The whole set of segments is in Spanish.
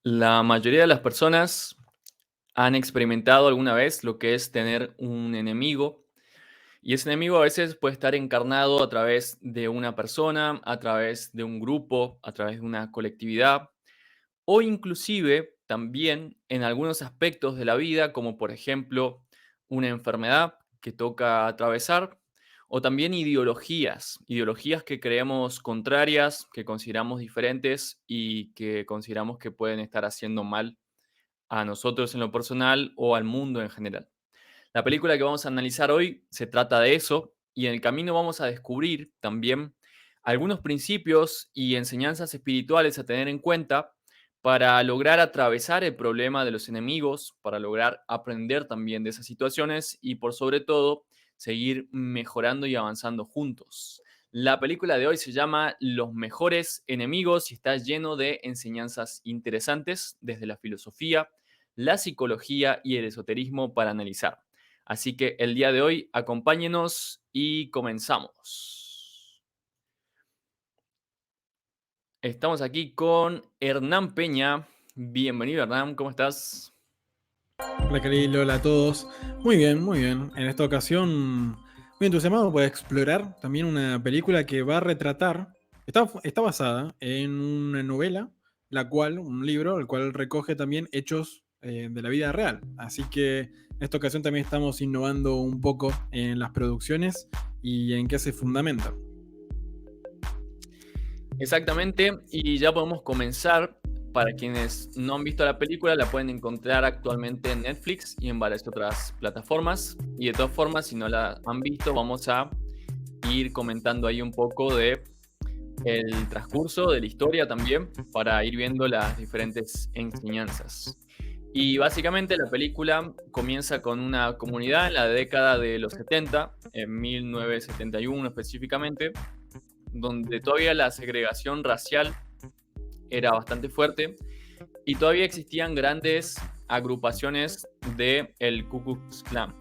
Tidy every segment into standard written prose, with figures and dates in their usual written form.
La mayoría de las personas han experimentado alguna vez lo que es tener un enemigo, y ese enemigo a veces puede estar encarnado a través de una persona, a través de un grupo, a través de una colectividad, o inclusive también en algunos aspectos de la vida, como por ejemplo una enfermedad que toca atravesar, o también ideologías que creemos contrarias, que consideramos diferentes y que consideramos que pueden estar haciendo mal a nosotros en lo personal o al mundo en general. La película que vamos a analizar hoy se trata de eso y en el camino vamos a descubrir también algunos principios y enseñanzas espirituales a tener en cuenta para lograr atravesar el problema de los enemigos, para lograr aprender también de esas situaciones y por sobre todo seguir mejorando y avanzando juntos. La película de hoy se llama Los mejores enemigos y está lleno de enseñanzas interesantes desde la filosofía, la psicología y el esoterismo para analizar. Así que el día de hoy acompáñenos y comenzamos. Estamos aquí con Hernán Peña. Bienvenido, Hernán, ¿cómo estás? Hola Khalil, hola a todos. Muy bien, muy bien. En esta ocasión, muy entusiasmado por explorar también una película que va a retratar, está basada en una novela, un libro, el cual recoge también hechos de la vida real. Así que en esta ocasión también estamos innovando un poco en las producciones y en qué se fundamenta. Exactamente, y ya podemos comenzar. Para quienes no han visto la película, la pueden encontrar actualmente en Netflix y en varias otras plataformas. Y de todas formas, si no la han visto, vamos a ir comentando ahí un poco de el transcurso de la historia también para ir viendo las diferentes enseñanzas. Y básicamente la película comienza con una comunidad en la década de los 70, en 1971 específicamente, donde todavía la segregación racial era bastante fuerte y todavía existían grandes agrupaciones de el Ku Klux Klan,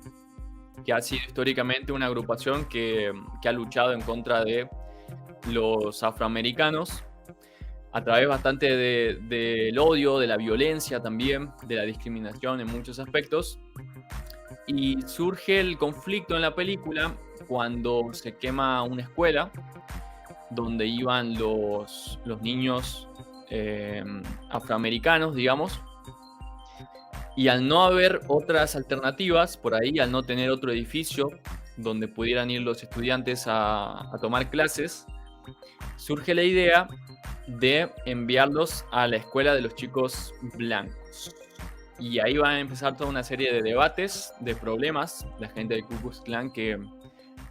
que ha sido históricamente una agrupación que ha luchado en contra de los afroamericanos a través bastante del odio, de la violencia también, de la discriminación en muchos aspectos. Y surge el conflicto en la película cuando se quema una escuela donde iban los niños eh, afroamericanos, digamos, y al no haber otras alternativas por ahí, al no tener otro edificio donde pudieran ir los estudiantes a tomar clases, surge la idea de enviarlos a la escuela de los chicos blancos. Y ahí va a empezar toda una serie de debates, de problemas, la gente del Ku Klux Klan que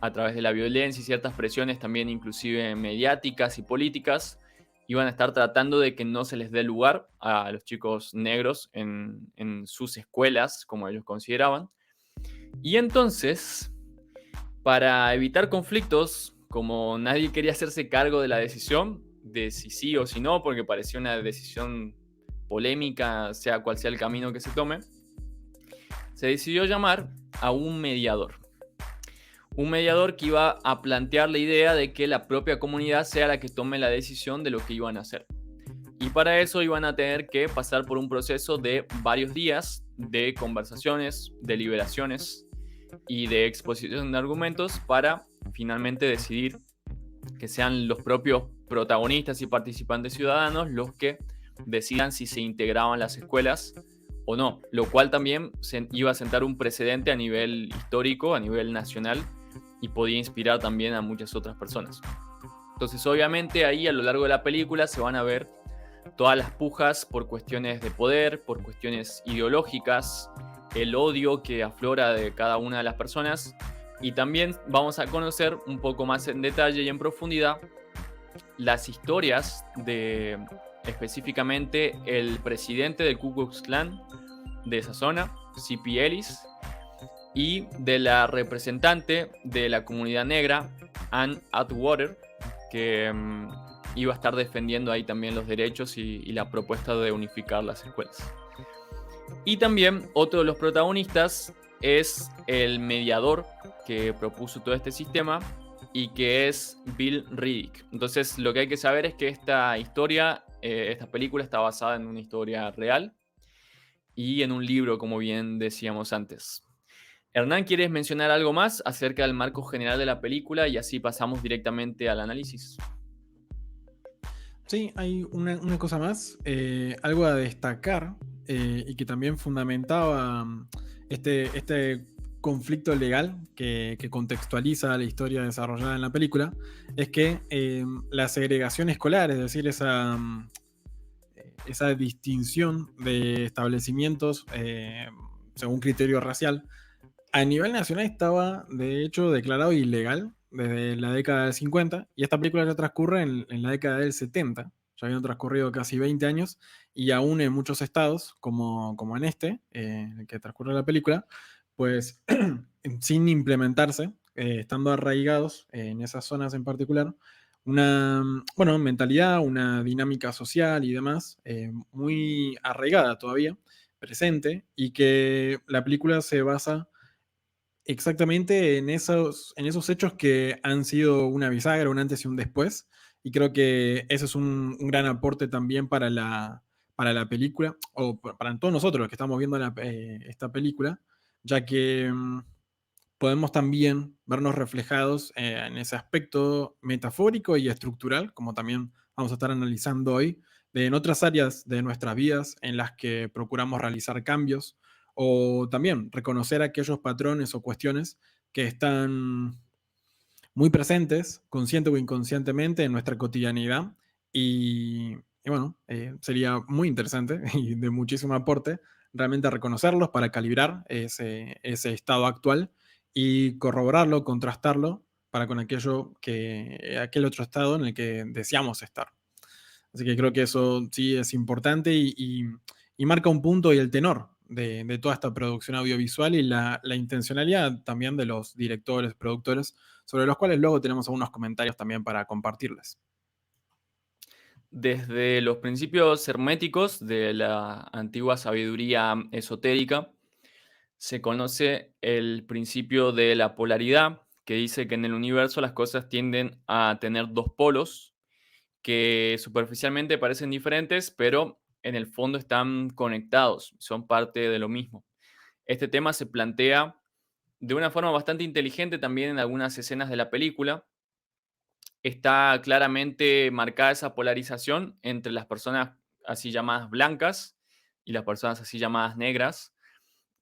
a través de la violencia y ciertas presiones también inclusive mediáticas y políticas, iban a estar tratando de que no se les dé lugar a los chicos negros en sus escuelas, como ellos consideraban. Y entonces, para evitar conflictos, como nadie quería hacerse cargo de la decisión, de si sí o si no, porque parecía una decisión polémica, sea cual sea el camino que se tome, se decidió llamar a un mediador. Un mediador que iba a plantear la idea de que la propia comunidad sea la que tome la decisión de lo que iban a hacer. Y para eso iban a tener que pasar por un proceso de varios días de conversaciones, deliberaciones y de exposición de argumentos para finalmente decidir que sean los propios protagonistas y participantes ciudadanos los que decidan si se integraban las escuelas o no, lo cual también iba a sentar un precedente a nivel histórico, a nivel nacional, y podía inspirar también a muchas otras personas. Entonces, obviamente, ahí a lo largo de la película se van a ver todas las pujas por cuestiones de poder, por cuestiones ideológicas, el odio que aflora de cada una de las personas, y también vamos a conocer un poco más en detalle y en profundidad las historias de específicamente el presidente del Ku Klux Klan de esa zona, C.P. Ellis, y de la representante de la comunidad negra, Ann Atwater, que iba a estar defendiendo ahí también los derechos y la propuesta de unificar las escuelas. Y también otro de los protagonistas es el mediador que propuso todo este sistema y que es Bill Riddick. Entonces lo que hay que saber es que esta historia esta película está basada en una historia real y en un libro, como bien decíamos antes. Hernán, ¿quieres mencionar algo más acerca del marco general de la película y así pasamos directamente al análisis? Sí, hay una cosa más, algo a destacar y que también fundamentaba este conflicto legal que contextualiza la historia desarrollada en la película, es que la segregación escolar, es decir, esa distinción de establecimientos según criterio racial, a nivel nacional estaba de hecho declarado ilegal desde la década del 50 y esta película ya transcurre en la década del 70. Ya habían transcurrido casi 20 años y aún en muchos estados, como en este, en el que transcurre la película, pues sin implementarse, estando arraigados en esas zonas en particular, una bueno, mentalidad, una dinámica social y demás muy arraigada todavía, presente, y que la película se basa exactamente en esos hechos que han sido una bisagra, un antes y un después. Y creo que eso es un gran aporte también para la película, o para todos nosotros los que estamos viendo esta película, ya que podemos también vernos reflejados en ese aspecto metafórico y estructural, como también vamos a estar analizando hoy, en otras áreas de nuestras vidas en las que procuramos realizar cambios o también reconocer aquellos patrones o cuestiones que están muy presentes, consciente o inconscientemente, en nuestra cotidianidad. Y bueno, sería muy interesante y de muchísimo aporte realmente reconocerlos para calibrar ese estado actual y corroborarlo, contrastarlo para con aquel otro estado en el que deseamos estar. Así que creo que eso sí es importante y marca un punto y el tenor de toda esta producción audiovisual y la intencionalidad también de los directores, productores, sobre los cuales luego tenemos algunos comentarios también para compartirles. Desde los principios herméticos de la antigua sabiduría esotérica, se conoce el principio de la polaridad, que dice que en el universo las cosas tienden a tener dos polos que superficialmente parecen diferentes, pero en el fondo están conectados, son parte de lo mismo. Este tema se plantea de una forma bastante inteligente también en algunas escenas de la película. Está claramente marcada esa polarización entre las personas así llamadas blancas y las personas así llamadas negras,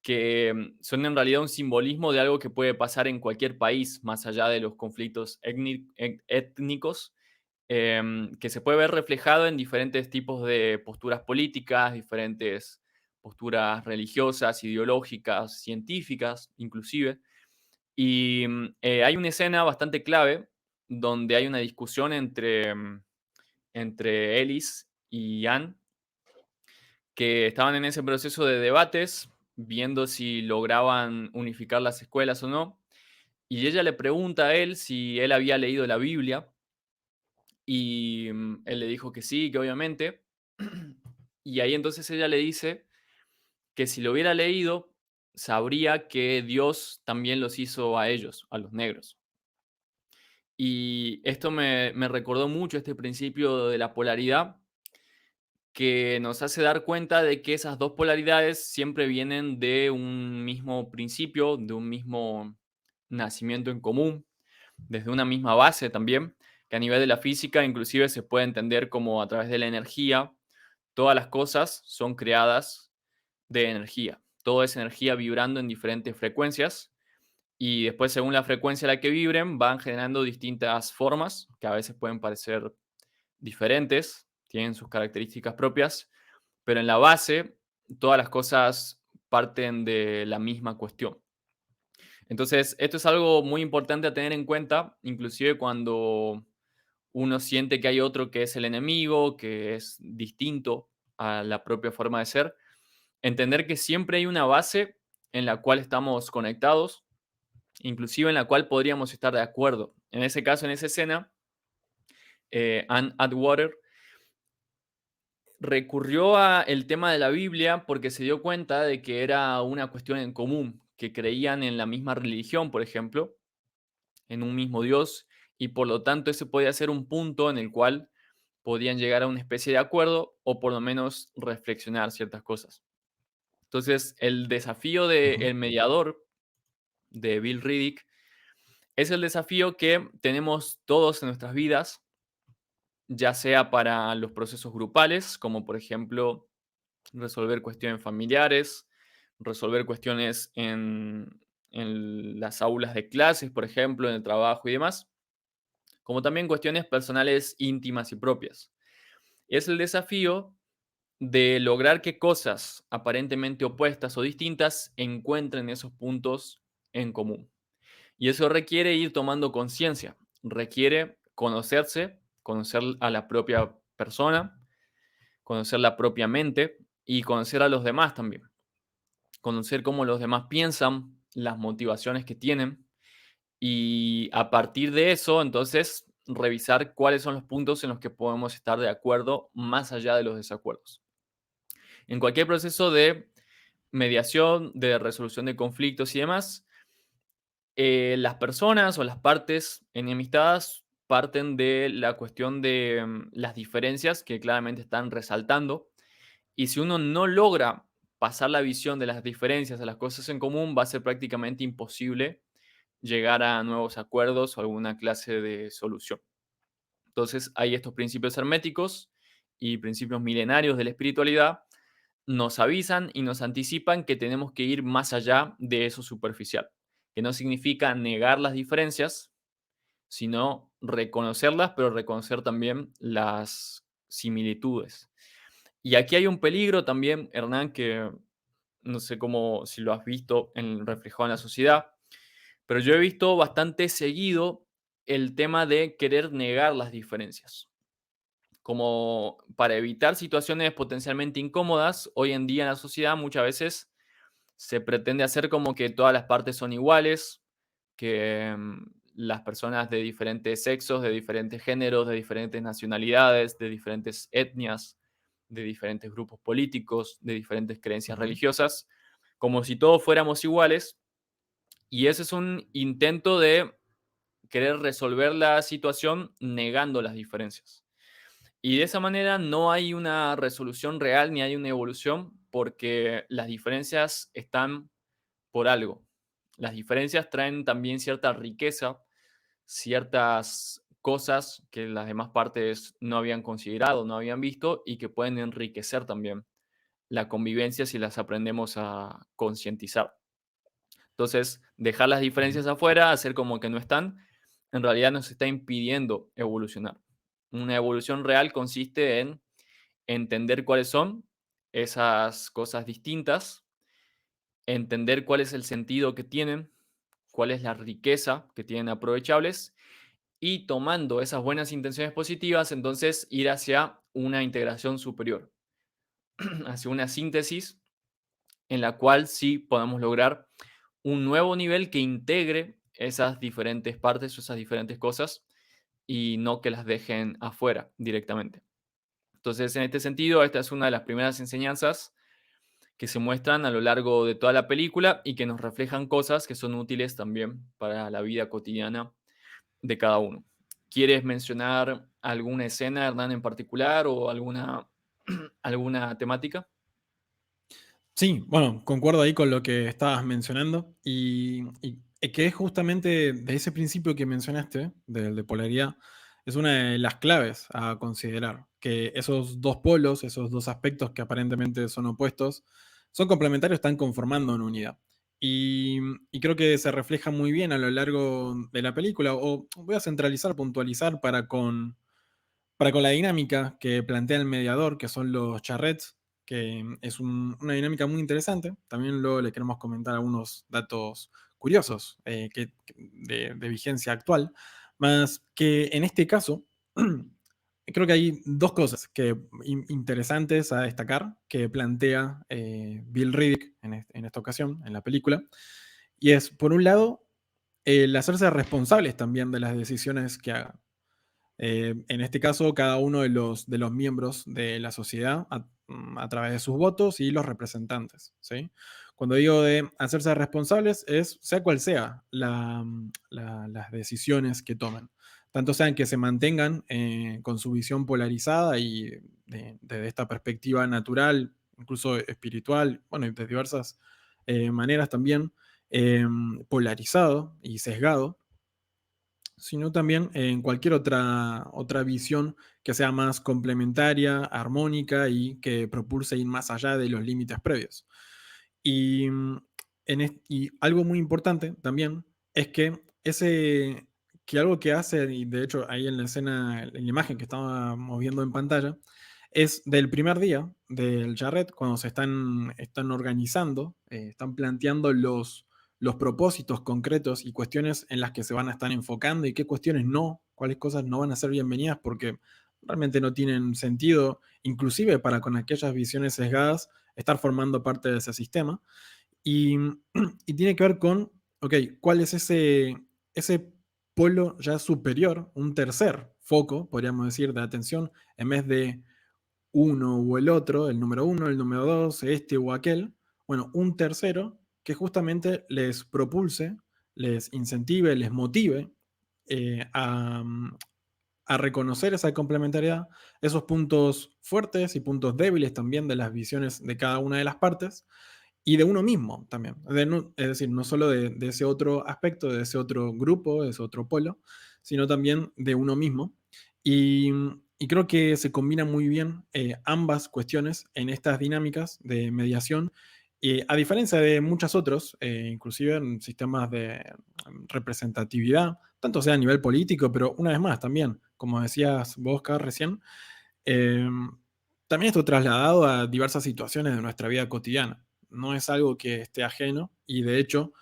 que son en realidad un simbolismo de algo que puede pasar en cualquier país, más allá de los conflictos étnicos, que se puede ver reflejado en diferentes tipos de posturas políticas, diferentes posturas religiosas, ideológicas, científicas, inclusive. Y hay una escena bastante clave donde hay una discusión entre Ellis y Anne, que estaban en ese proceso de debates, viendo si lograban unificar las escuelas o no. Y ella le pregunta a él si él había leído la Biblia y él le dijo que sí, que obviamente. Y ahí entonces ella le dice que si lo hubiera leído, sabría que Dios también los hizo a ellos, a los negros. Y esto me recordó mucho este principio de la polaridad, que nos hace dar cuenta de que esas dos polaridades siempre vienen de un mismo principio, de un mismo nacimiento en común, desde una misma base también, que a nivel de la física inclusive se puede entender como a través de la energía, todas las cosas son creadas de energía. Todo es energía vibrando en diferentes frecuencias y después según la frecuencia a la que vibren van generando distintas formas que a veces pueden parecer diferentes, tienen sus características propias, pero en la base todas las cosas parten de la misma cuestión. Entonces, esto es algo muy importante a tener en cuenta, inclusive cuando uno siente que hay otro que es el enemigo, que es distinto a la propia forma de ser. Entender que siempre hay una base en la cual estamos conectados, inclusive en la cual podríamos estar de acuerdo. En ese caso, en esa escena, Anne Atwater recurrió a el tema de la Biblia porque se dio cuenta de que era una cuestión en común, que creían en la misma religión, por ejemplo, en un mismo Dios, y por lo tanto ese podía ser un punto en el cual podían llegar a una especie de acuerdo o por lo menos reflexionar ciertas cosas. Entonces, el desafío Ujú. del mediador de Bill Riddick es el desafío que tenemos todos en nuestras vidas, ya sea para los procesos grupales, como por ejemplo resolver cuestiones familiares, resolver cuestiones en las aulas de clases, por ejemplo, en el trabajo y demás, como también cuestiones personales íntimas y propias. Es el desafío de lograr que cosas aparentemente opuestas o distintas encuentren esos puntos en común. Y eso requiere ir tomando conciencia, requiere conocerse, conocer a la propia persona, conocer la propia mente y conocer a los demás también. Conocer cómo los demás piensan, las motivaciones que tienen y a partir de eso, entonces, revisar cuáles son los puntos en los que podemos estar de acuerdo más allá de los desacuerdos. En cualquier proceso de mediación, de resolución de conflictos y demás, las personas o las partes enemistadas parten de la cuestión de las diferencias que claramente están resaltando. Y si uno no logra pasar la visión de las diferencias a las cosas en común, va a ser prácticamente imposible llegar a nuevos acuerdos o alguna clase de solución. Entonces, hay estos principios herméticos y principios milenarios de la espiritualidad nos avisan y nos anticipan que tenemos que ir más allá de eso superficial, que no significa negar las diferencias, sino reconocerlas, pero reconocer también las similitudes. Y aquí hay un peligro también, Hernán, que no sé cómo si lo has visto reflejado en la sociedad, pero yo he visto bastante seguido el tema de querer negar las diferencias. Como para evitar situaciones potencialmente incómodas, hoy en día en la sociedad muchas veces se pretende hacer como que todas las partes son iguales, que las personas de diferentes sexos, de diferentes géneros, de diferentes nacionalidades, de diferentes etnias, de diferentes grupos políticos, de diferentes creencias Ujú. religiosas, como si todos fuéramos iguales. Y ese es un intento de querer resolver la situación negando las diferencias. Y de esa manera no hay una resolución real ni hay una evolución porque las diferencias están por algo. Las diferencias traen también cierta riqueza, ciertas cosas que las demás partes no habían considerado, no habían visto y que pueden enriquecer también la convivencia si las aprendemos a concientizar. Entonces, dejar las Ujú. diferencias afuera, hacer como que no están, en realidad nos está impidiendo evolucionar. Una evolución real consiste en entender cuáles son esas cosas distintas, entender cuál es el sentido que tienen, cuál es la riqueza que tienen aprovechables y tomando esas buenas intenciones positivas, entonces ir hacia una integración superior, hacia una síntesis en la cual sí podamos lograr un nuevo nivel que integre esas diferentes partes o esas diferentes cosas y no que las dejen afuera directamente. Entonces, en este sentido, esta es una de las primeras enseñanzas que se muestran a lo largo de toda la película y que nos reflejan cosas que son útiles también para la vida cotidiana de cada uno. ¿Quieres mencionar alguna escena, Hernán, en particular o alguna temática? Sí, bueno, concuerdo ahí con lo que estabas mencionando y que es justamente de ese principio que mencionaste, del de polaridad, es una de las claves a considerar, que esos dos polos, esos dos aspectos que aparentemente son opuestos, son complementarios, están conformando una unidad. Y, y creo que se refleja muy bien a lo largo de la película, o voy a centralizar, puntualizar para con la dinámica que plantea el mediador, que son los charrets, que es una dinámica muy interesante. También luego le queremos comentar algunos datos curiosos de vigencia actual, más que en este caso, creo que hay dos cosas interesantes a destacar que plantea Bill Riddick en esta ocasión, en la película, y es, por un lado, el hacerse responsables también de las decisiones que haga. En este caso, cada uno de los miembros de la sociedad a través de sus votos y los representantes. ¿Sí? Cuando digo de hacerse responsables es sea cual sea las decisiones que tomen. tanto sea en que se mantengan con su visión polarizada y desde esta perspectiva natural, incluso espiritual, bueno, y de diversas maneras también, polarizado y sesgado, sino también en cualquier otra visión que sea más complementaria, armónica y que propulse ir más allá de los límites previos. Y, y algo muy importante también es que algo que hace, y de hecho ahí en la escena, en la imagen que estábamos viendo en pantalla, es del primer día del charret, cuando están organizando, están planteando los propósitos concretos y cuestiones en las que se van a estar enfocando y qué cuestiones no, cuáles cosas no van a ser bienvenidas porque realmente no tienen sentido, inclusive para con aquellas visiones sesgadas, estar formando parte de ese sistema. Y, y tiene que ver con, ok, ¿cuál es ese polo ya superior, un tercer foco, podríamos decir, de atención, en vez de uno o el otro, el número uno, el número dos, este o aquel? Bueno, un tercero que justamente les propulse, les incentive, les motive eh, a, a reconocer esa complementariedad, esos puntos fuertes y puntos débiles también de las visiones de cada una de las partes y de uno mismo también. Es decir, no solo de ese otro aspecto, de ese otro grupo, de ese otro polo, sino también de uno mismo. Y, y creo que se combinan muy bien ambas cuestiones en estas dinámicas de mediación, a diferencia de muchos otros, inclusive en sistemas de representatividad, tanto sea a nivel político, pero una vez más también, como decías vos, Carl, recién, eh, también esto trasladado a diversas situaciones de nuestra vida cotidiana. No es algo que esté ajeno y de hecho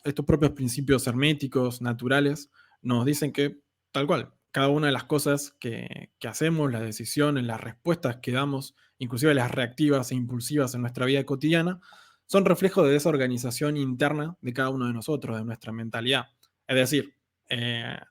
estos propios principios herméticos, naturales, nos dicen que tal cual, cada una de las cosas que hacemos, las decisiones, las respuestas que damos, inclusive las reactivas e impulsivas en nuestra vida cotidiana, son reflejo de esa organización interna de cada uno de nosotros, de nuestra mentalidad. Es decir,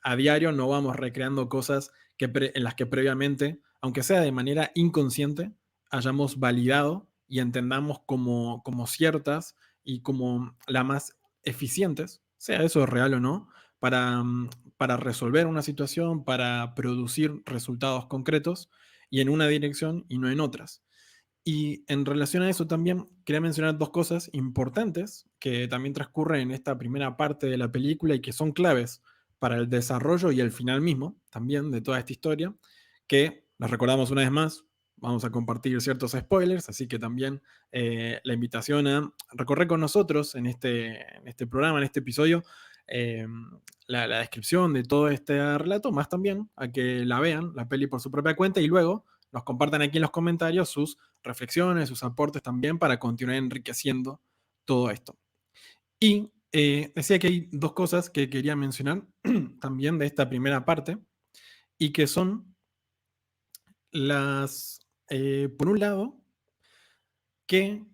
a diario no vamos recreando cosas en las que previamente, aunque sea de manera inconsciente, hayamos validado y entendamos como ciertas y como las más eficientes, sea eso real o no, para, para resolver una situación, para producir resultados concretos y en una dirección y no en otras. Y en relación a eso también quería mencionar dos cosas importantes que también transcurren en esta primera parte de la película y que son claves para el desarrollo y el final mismo también de toda esta historia, que les recordamos una vez más, vamos a compartir ciertos spoilers, así que también la invitación a recorrer con nosotros en este programa, en este episodio, eh, la descripción de todo este relato, más también a que la vean, la peli por su propia cuenta y luego nos compartan aquí en los comentarios sus reflexiones, sus aportes también para continuar enriqueciendo todo esto. Y decía que hay dos cosas que quería mencionar también de esta primera parte y que son por un lado, que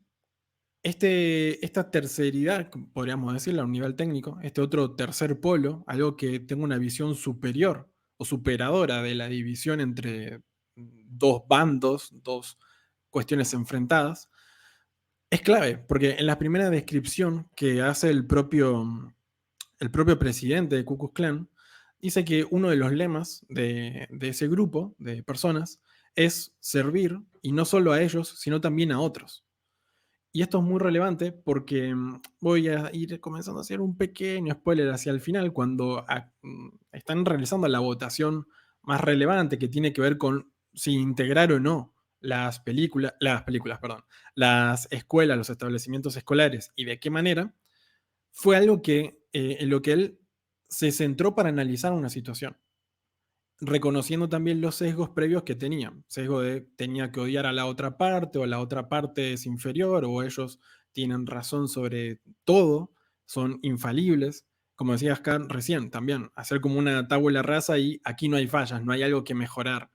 esta terceridad, podríamos decirlo a un nivel técnico, este otro tercer polo, algo que tenga una visión superior o superadora de la división entre dos bandos, dos cuestiones enfrentadas, es clave, porque en la primera descripción que hace el propio presidente de Ku Klux Klan, dice que uno de los lemas de ese grupo de personas es servir, y no solo a ellos, sino también a otros. Y esto es muy relevante porque voy a ir comenzando a hacer un pequeño spoiler hacia el final, cuando están realizando la votación más relevante que tiene que ver con si integrar o no perdón, las escuelas, los establecimientos escolares y de qué manera, fue algo en lo que él se centró para analizar una situación, reconociendo también los sesgos previos que tenía. Sesgo de tenía que odiar a la otra parte, o la otra parte es inferior, o ellos tienen razón sobre todo, son infalibles. Como decía Oscar recién, también hacer como una tabula rasa y aquí no hay fallas, no hay algo que mejorar.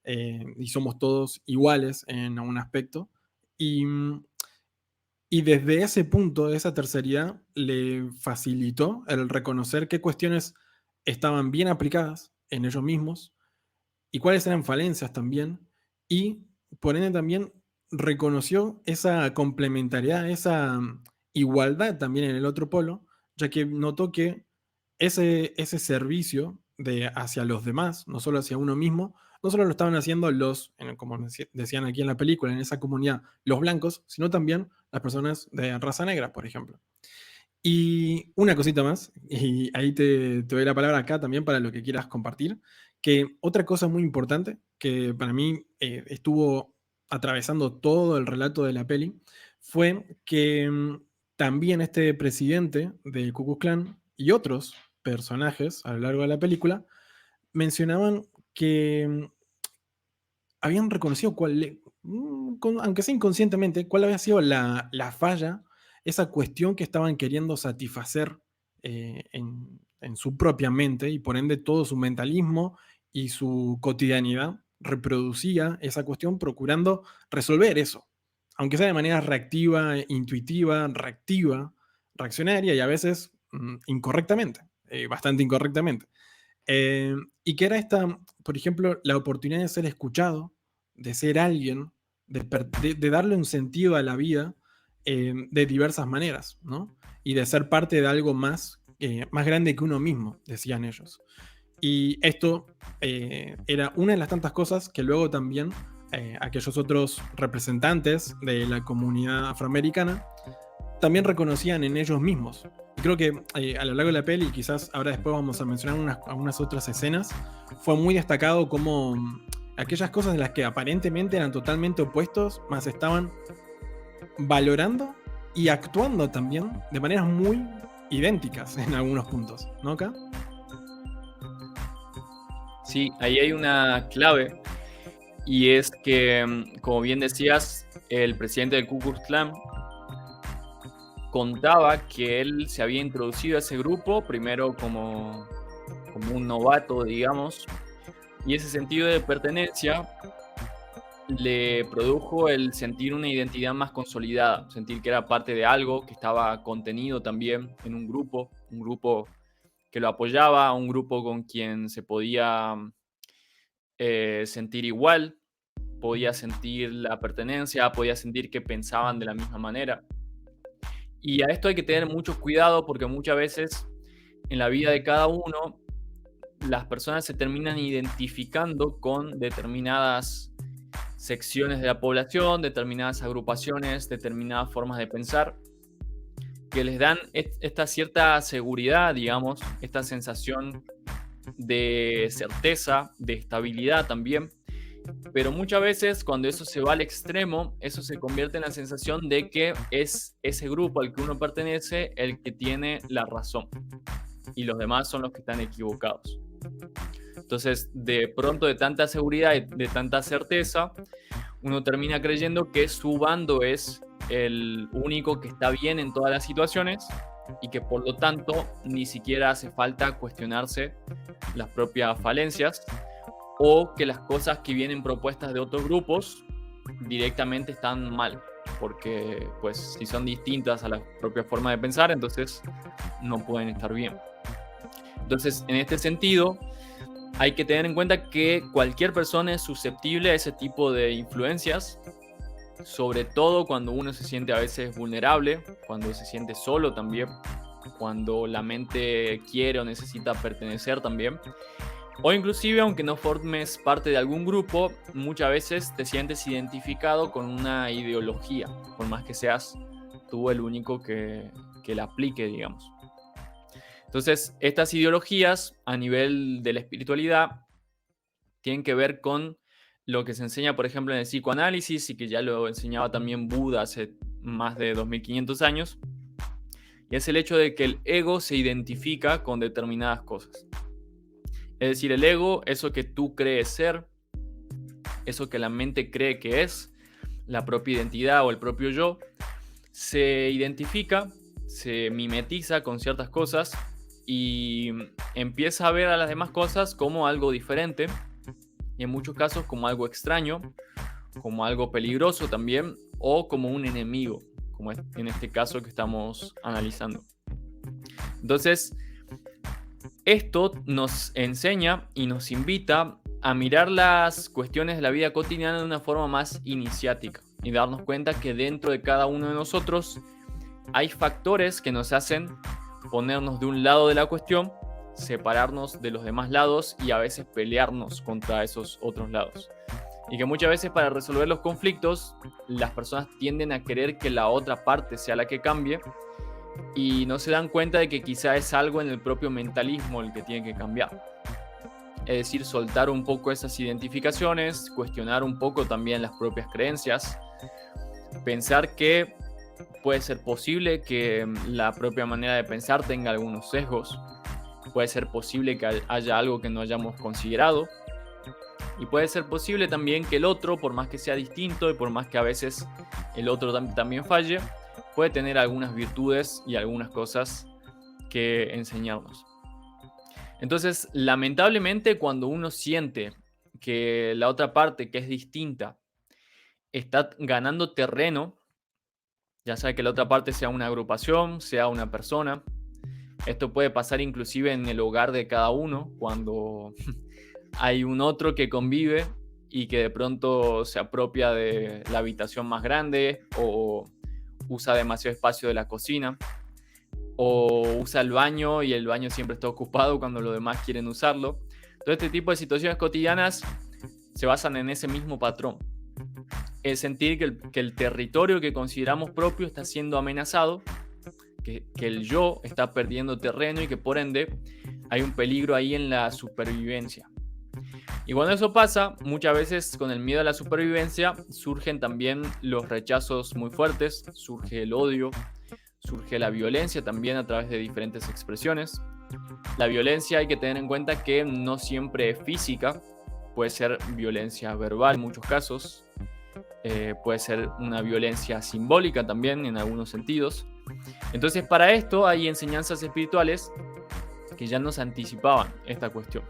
Y somos todos iguales en algún aspecto. Y, y desde ese punto, de esa terceridad, le facilitó el reconocer qué cuestiones estaban bien aplicadas en ellos mismos y cuáles eran falencias también, y por ende también reconoció esa complementariedad, esa igualdad también en el otro polo, ya que notó que ese servicio hacia los demás, no solo hacia uno mismo, no solo lo estaban haciendo como decían aquí en la película, en esa comunidad, los blancos, sino también las personas de raza negra, por ejemplo. Y una cosita más, y ahí te doy la palabra acá también para lo que quieras compartir, que otra cosa muy importante que para mí estuvo atravesando todo el relato de la peli fue que también este presidente del Ku Klux Klan y otros personajes a lo largo de la película mencionaban que habían reconocido aunque sea inconscientemente, cuál había sido la falla, esa cuestión que estaban queriendo satisfacer en su propia mente y por ende todo su mentalismo y su cotidianidad reproducía esa cuestión procurando resolver eso, aunque sea de manera reactiva, intuitiva, reactiva, reaccionaria y a veces incorrectamente, bastante incorrectamente. Y que era esta, por ejemplo, la oportunidad de ser escuchado, de ser alguien, de darle un sentido a la vida de diversas maneras, ¿no? Y de ser parte de algo más grande que uno mismo, decían ellos. Y esto era una de las tantas cosas que luego también aquellos otros representantes de la comunidad afroamericana también reconocían en ellos mismos. Y creo que a lo largo de la peli, quizás ahora después vamos a mencionar algunas otras escenas, fue muy destacado como aquellas cosas de las que aparentemente eran totalmente opuestos, más estaban valorando y actuando también de maneras muy idénticas en algunos puntos, ¿no, acá? Sí, ahí hay una clave, y es que, como bien decías, el presidente del Ku Klux Klan contaba que él se había introducido a ese grupo primero como un novato, digamos, y ese sentido de pertenencia le produjo el sentir una identidad más consolidada, sentir que era parte de algo, que estaba contenido también en un grupo que lo apoyaba, un grupo con quien se podía sentir igual, podía sentir la pertenencia, podía sentir que pensaban de la misma manera. Y a esto hay que tener mucho cuidado porque muchas veces en la vida de cada uno las personas se terminan identificando con determinadas secciones de la población, determinadas agrupaciones, determinadas formas de pensar que les dan esta cierta seguridad, digamos, esta sensación de certeza, de estabilidad también. Pero muchas veces cuando eso se va al extremo, eso se convierte en la sensación de que es ese grupo al que uno pertenece el que tiene la razón y los demás son los que están equivocados. Entonces, de pronto, de tanta seguridad y de tanta certeza, uno termina creyendo que su bando es el único que está bien en todas las situaciones y que por lo tanto ni siquiera hace falta cuestionarse las propias falencias, o que las cosas que vienen propuestas de otros grupos directamente están mal, porque pues si son distintas a la propia forma de pensar, entonces no pueden estar bien. Entonces, en este sentido, hay que tener en cuenta que cualquier persona es susceptible a ese tipo de influencias, sobre todo cuando uno se siente a veces vulnerable, cuando se siente solo también, cuando la mente quiere o necesita pertenecer también. O inclusive, aunque no formes parte de algún grupo, muchas veces te sientes identificado con una ideología, por más que seas tú el único que la aplique, digamos. Entonces, estas ideologías a nivel de la espiritualidad tienen que ver con lo que se enseña, por ejemplo, en el psicoanálisis y que ya lo enseñaba también Buda hace más de 2500 años, y es el hecho de que el ego se identifica con determinadas cosas. Es decir, el ego, eso que tú crees ser, eso que la mente cree que es, la propia identidad o el propio yo, se identifica, se mimetiza con ciertas cosas y empieza a ver a las demás cosas como algo diferente y en muchos casos como algo extraño, como algo peligroso también o como un enemigo, como en este caso que estamos analizando. Entonces, esto nos enseña y nos invita a mirar las cuestiones de la vida cotidiana de una forma más iniciática y darnos cuenta que dentro de cada uno de nosotros hay factores que nos hacen ponernos de un lado de la cuestión separarnos de los demás lados y a veces pelearnos contra esos otros lados. Y que muchas veces para resolver los conflictos, las personas tienden a querer que la otra parte sea la que cambie y no se dan cuenta de que quizá es algo en el propio mentalismo el que tiene que cambiar. Es decir, soltar un poco esas identificaciones, cuestionar un poco también las propias creencias, pensar que puede ser posible que la propia manera de pensar tenga algunos sesgos, puede ser posible que haya algo que no hayamos considerado, y puede ser posible también que el otro, por más que sea distinto y por más que a veces el otro también falle, puede tener algunas virtudes y algunas cosas que enseñarnos. Entonces, lamentablemente, cuando uno siente que la otra parte, que es distinta, está ganando terreno, ya sea que la otra parte sea una agrupación, sea una persona, esto puede pasar inclusive en el hogar de cada uno, cuando hay un otro que convive y que de pronto se apropia de la habitación más grande o usa demasiado espacio de la cocina o usa el baño y el baño siempre está ocupado cuando los demás quieren usarlo. Todo este tipo de situaciones cotidianas se basan en ese mismo patrón. Es sentir que el territorio que consideramos propio está siendo amenazado, que el yo está perdiendo terreno y que por ende hay un peligro ahí en la supervivencia. Y cuando eso pasa, muchas veces con el miedo a la supervivencia surgen también los rechazos muy fuertes, surge el odio, surge la violencia también a través de diferentes expresiones. La violencia hay que tener en cuenta que no siempre es física, puede ser violencia verbal en muchos casos, puede ser una violencia simbólica también en algunos sentidos. Entonces para esto hay enseñanzas espirituales que ya nos anticipaban esta cuestión.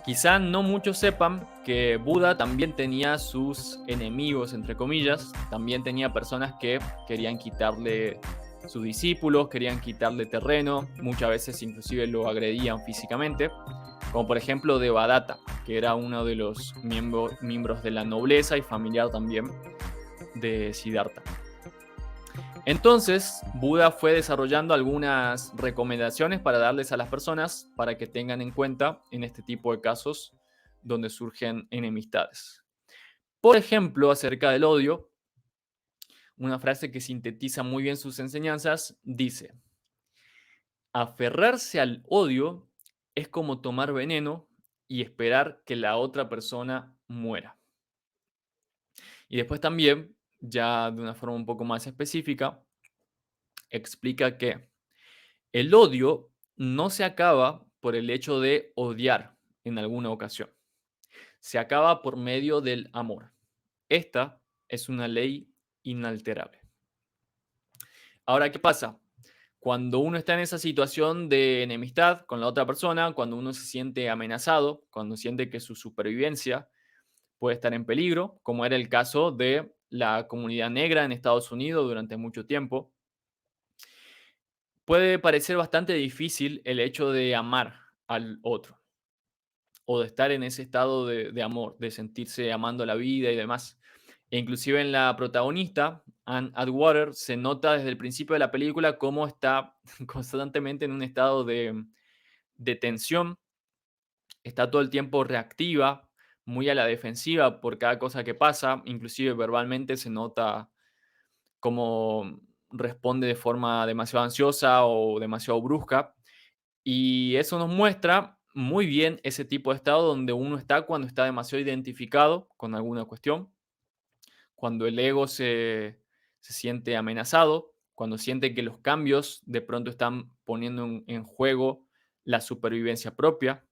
Quizá no muchos sepan que Buda también tenía sus enemigos, entre comillas, también tenía personas que querían quitarle sus discípulos, querían quitarle terreno, muchas veces inclusive lo agredían físicamente, como por ejemplo Devadatta, que era uno de los miembros de la nobleza y familiar también de Siddhartha. Entonces, Buda fue desarrollando algunas recomendaciones para darles a las personas para que tengan en cuenta en este tipo de casos donde surgen enemistades. Por ejemplo, acerca del odio, una frase que sintetiza muy bien sus enseñanzas dice: aferrarse al odio es como tomar veneno y esperar que la otra persona muera. Y después también, ya de una forma un poco más específica, explica que el odio no se acaba por el hecho de odiar en alguna ocasión. Se acaba por medio del amor. Esta es una ley inalterable. Ahora, ¿qué pasa? Cuando uno está en esa situación de enemistad con la otra persona, cuando uno se siente amenazado, cuando siente que su supervivencia puede estar en peligro, como era el caso de la comunidad negra en Estados Unidos durante mucho tiempo, puede parecer bastante difícil el hecho de amar al otro o de estar en ese estado de amor, de sentirse amando la vida y demás. E inclusive en la protagonista, Anne Atwater, se nota desde el principio de la película cómo está constantemente en un estado de tensión, está todo el tiempo reactiva, muy a la defensiva por cada cosa que pasa, inclusive verbalmente se nota cómo responde de forma demasiado ansiosa o demasiado brusca. Y eso nos muestra muy bien ese tipo de estado donde uno está cuando está demasiado identificado con alguna cuestión, cuando el ego se siente amenazado, cuando siente que los cambios de pronto están poniendo en juego la supervivencia propia.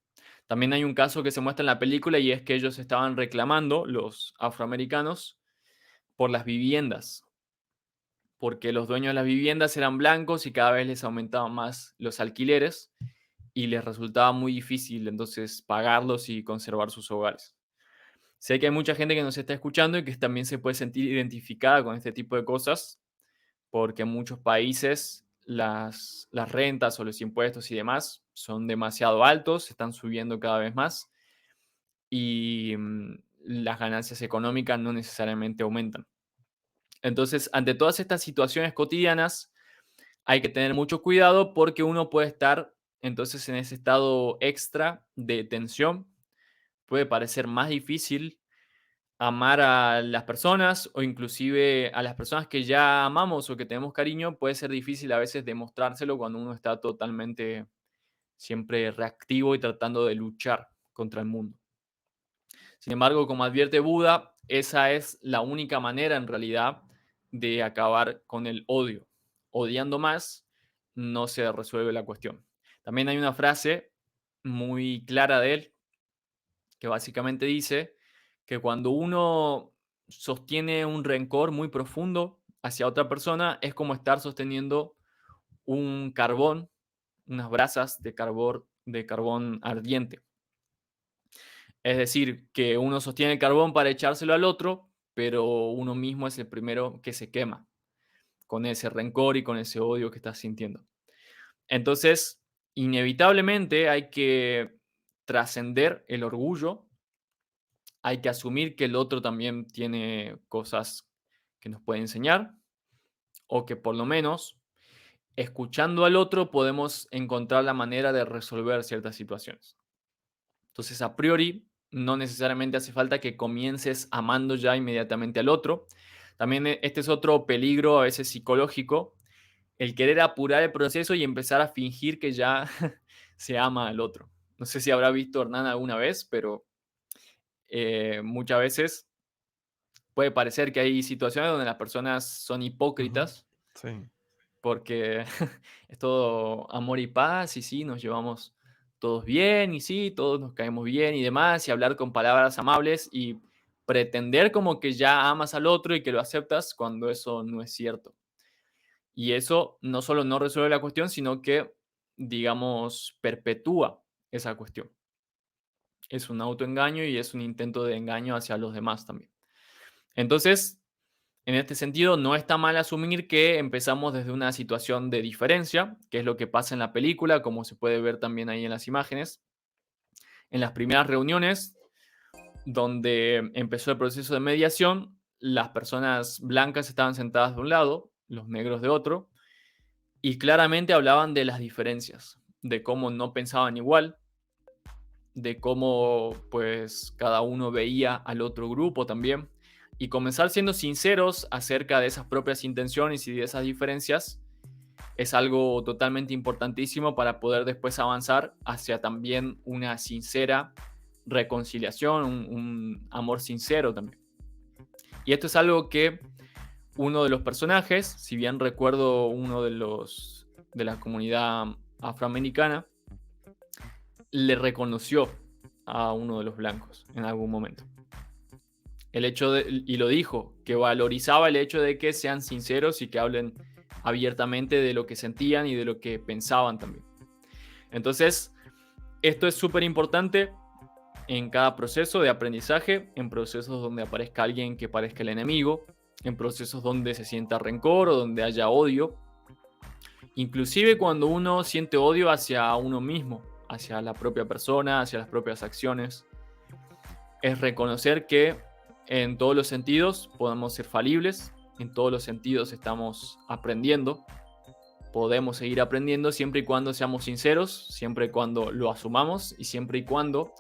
También hay un caso que se muestra en la película y es que ellos estaban reclamando, los afroamericanos, por las viviendas, porque los dueños de las viviendas eran blancos y cada vez les aumentaban más los alquileres y les resultaba muy difícil entonces pagarlos y conservar sus hogares. Sé que hay mucha gente que nos está escuchando y que también se puede sentir identificada con este tipo de cosas, porque en muchos países las rentas o los impuestos y demás son demasiado altos, están subiendo cada vez más y las ganancias económicas no necesariamente aumentan. Entonces, ante todas estas situaciones cotidianas, hay que tener mucho cuidado porque uno puede estar Entonces, en ese estado extra de tensión, puede parecer más difícil amar a las personas o inclusive a las personas que ya amamos o que tenemos cariño, puede ser difícil a veces demostrárselo cuando uno está totalmente siempre reactivo y tratando de luchar contra el mundo. Sin embargo, como advierte Buda, esa es la única manera en realidad de acabar con el odio. Odiando más no se resuelve la cuestión. También hay una frase muy clara de él que básicamente dice que cuando uno sostiene un rencor muy profundo hacia otra persona, es como estar sosteniendo un carbón, unas brasas de carbón ardiente. Es decir, que uno sostiene el carbón para echárselo al otro, pero uno mismo es el primero que se quema con ese rencor y con ese odio que está sintiendo. Entonces, inevitablemente hay que trascender el orgullo, hay que asumir que el otro también tiene cosas que nos puede enseñar, o que por lo menos escuchando al otro podemos encontrar la manera de resolver ciertas situaciones. Entonces, a priori, no necesariamente hace falta que comiences amando ya inmediatamente al otro. También este es otro peligro a veces psicológico, el querer apurar el proceso y empezar a fingir que ya se ama al otro. No sé si habrá visto Hernán alguna vez, pero muchas veces puede parecer que hay situaciones donde las personas son Ujú. hipócritas Sí. porque es todo amor y paz y sí, nos llevamos todos bien y sí, todos nos caemos bien y demás y hablar con palabras amables y pretender como que ya amas al otro y que lo aceptas cuando eso no es cierto. Y eso no solo no resuelve la cuestión, sino que, digamos, perpetúa esa cuestión. Es un autoengaño y es un intento de engaño hacia los demás también. Entonces, en este sentido, no está mal asumir que empezamos desde una situación de diferencia, que es lo que pasa en la película, como se puede ver también ahí en las imágenes. En las primeras reuniones, donde empezó el proceso de mediación, las personas blancas estaban sentadas de un lado, los negros de otro, y claramente hablaban de las diferencias, de cómo no pensaban igual, de cómo pues cada uno veía al otro grupo también y comenzar siendo sinceros acerca de esas propias intenciones y de esas diferencias es algo totalmente importantísimo para poder después avanzar hacia también una sincera reconciliación, un amor sincero también. Y esto es algo que uno de los personajes, si bien recuerdo uno de los de la comunidad afroamericana, le reconoció a uno de los blancos en algún momento. El hecho de, y lo dijo, que valorizaba el hecho de que sean sinceros y que hablen abiertamente de lo que sentían y de lo que pensaban también. Entonces, esto es súper importante en cada proceso de aprendizaje, en procesos donde aparezca alguien que parezca el enemigo, en procesos donde se sienta rencor o donde haya odio, inclusive cuando uno siente odio hacia uno mismo, hacia la propia persona, hacia las propias acciones. Es reconocer que en todos los sentidos podemos ser falibles, en todos los sentidos estamos aprendiendo, podemos seguir aprendiendo siempre y cuando seamos sinceros, siempre y cuando lo asumamos y siempre y cuando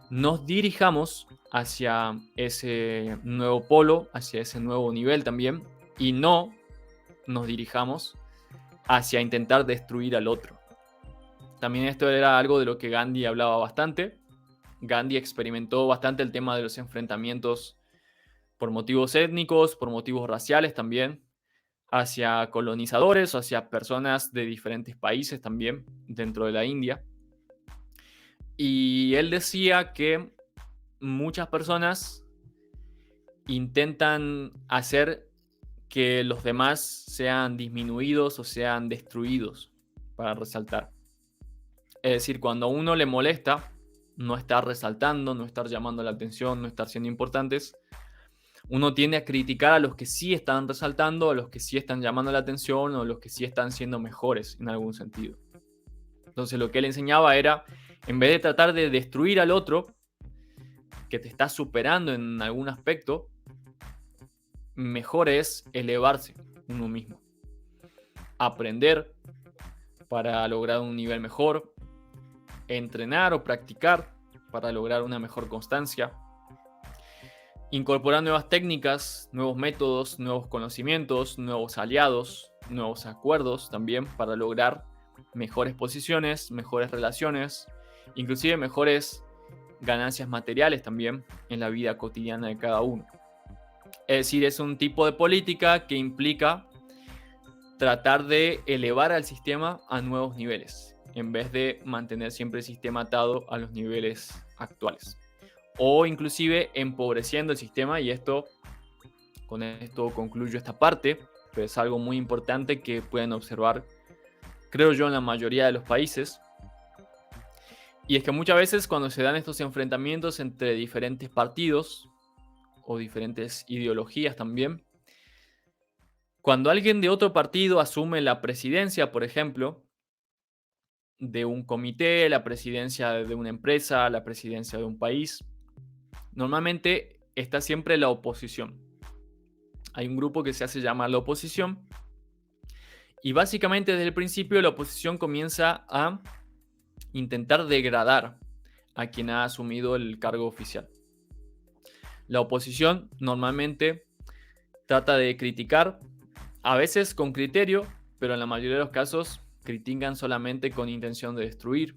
nos dirijamos hacia ese nuevo polo, hacia ese nuevo nivel también, y no nos dirijamos hacia intentar destruir al otro. También esto era algo de lo que Gandhi hablaba bastante. Gandhi experimentó bastante el tema de los enfrentamientos por motivos étnicos, por motivos raciales también, hacia colonizadores o hacia personas de diferentes países también dentro de la India. Y él decía que muchas personas intentan hacer que los demás sean disminuidos o sean destruidos para resaltar. Es decir, cuando a uno le molesta no estar resaltando, no estar llamando la atención, no estar siendo importantes, uno tiende a criticar a los que sí están resaltando, a los que sí están llamando la atención o a los que sí están siendo mejores en algún sentido. Entonces lo que él enseñaba era, en vez de tratar de destruir al otro, que te está superando en algún aspecto, mejor es elevarse uno mismo. Aprender, para lograr un nivel mejor, entrenar o practicar para lograr una mejor constancia, incorporar nuevas técnicas, nuevos métodos, nuevos conocimientos, nuevos aliados, nuevos acuerdos también para lograr mejores posiciones, mejores relaciones, inclusive mejores ganancias materiales también en la vida cotidiana de cada uno. Es decir, es un tipo de política que implica tratar de elevar al sistema a nuevos niveles, en vez de mantener siempre el sistema atado a los niveles actuales. O inclusive empobreciendo el sistema, y con esto concluyo esta parte, pero es algo muy importante que pueden observar, creo yo, en la mayoría de los países. Y es que muchas veces cuando se dan estos enfrentamientos entre diferentes partidos o diferentes ideologías también, cuando alguien de otro partido asume la presidencia, por ejemplo, de un comité, la presidencia de una empresa, la presidencia de un país, normalmente está siempre la oposición. Hay un grupo que se hace llamar la oposición y básicamente desde el principio la oposición comienza a intentar degradar a quien ha asumido el cargo oficial. La oposición normalmente trata de criticar, a veces con criterio, pero en la mayoría de los casos critican solamente con intención de destruir.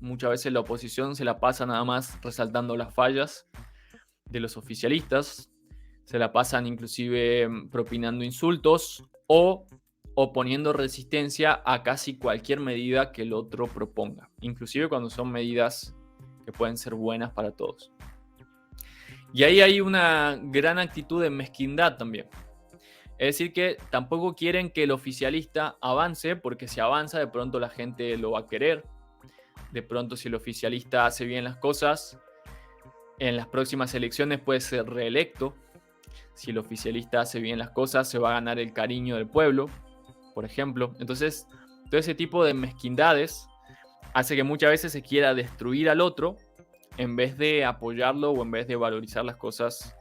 Muchas veces la oposición se la pasa nada más resaltando las fallas de los oficialistas, se la pasan inclusive propinando insultos o oponiendo resistencia a casi cualquier medida que el otro proponga, inclusive cuando son medidas que pueden ser buenas para todos. Y ahí hay una gran actitud de mezquindad también. Es decir, que tampoco quieren que el oficialista avance, porque si avanza de pronto la gente lo va a querer. De pronto si el oficialista hace bien las cosas, en las próximas elecciones puede ser reelecto. Si el oficialista hace bien las cosas, se va a ganar el cariño del pueblo, por ejemplo. Entonces, todo ese tipo de mezquindades hace que muchas veces se quiera destruir al otro en vez de apoyarlo o en vez de valorizar las cosas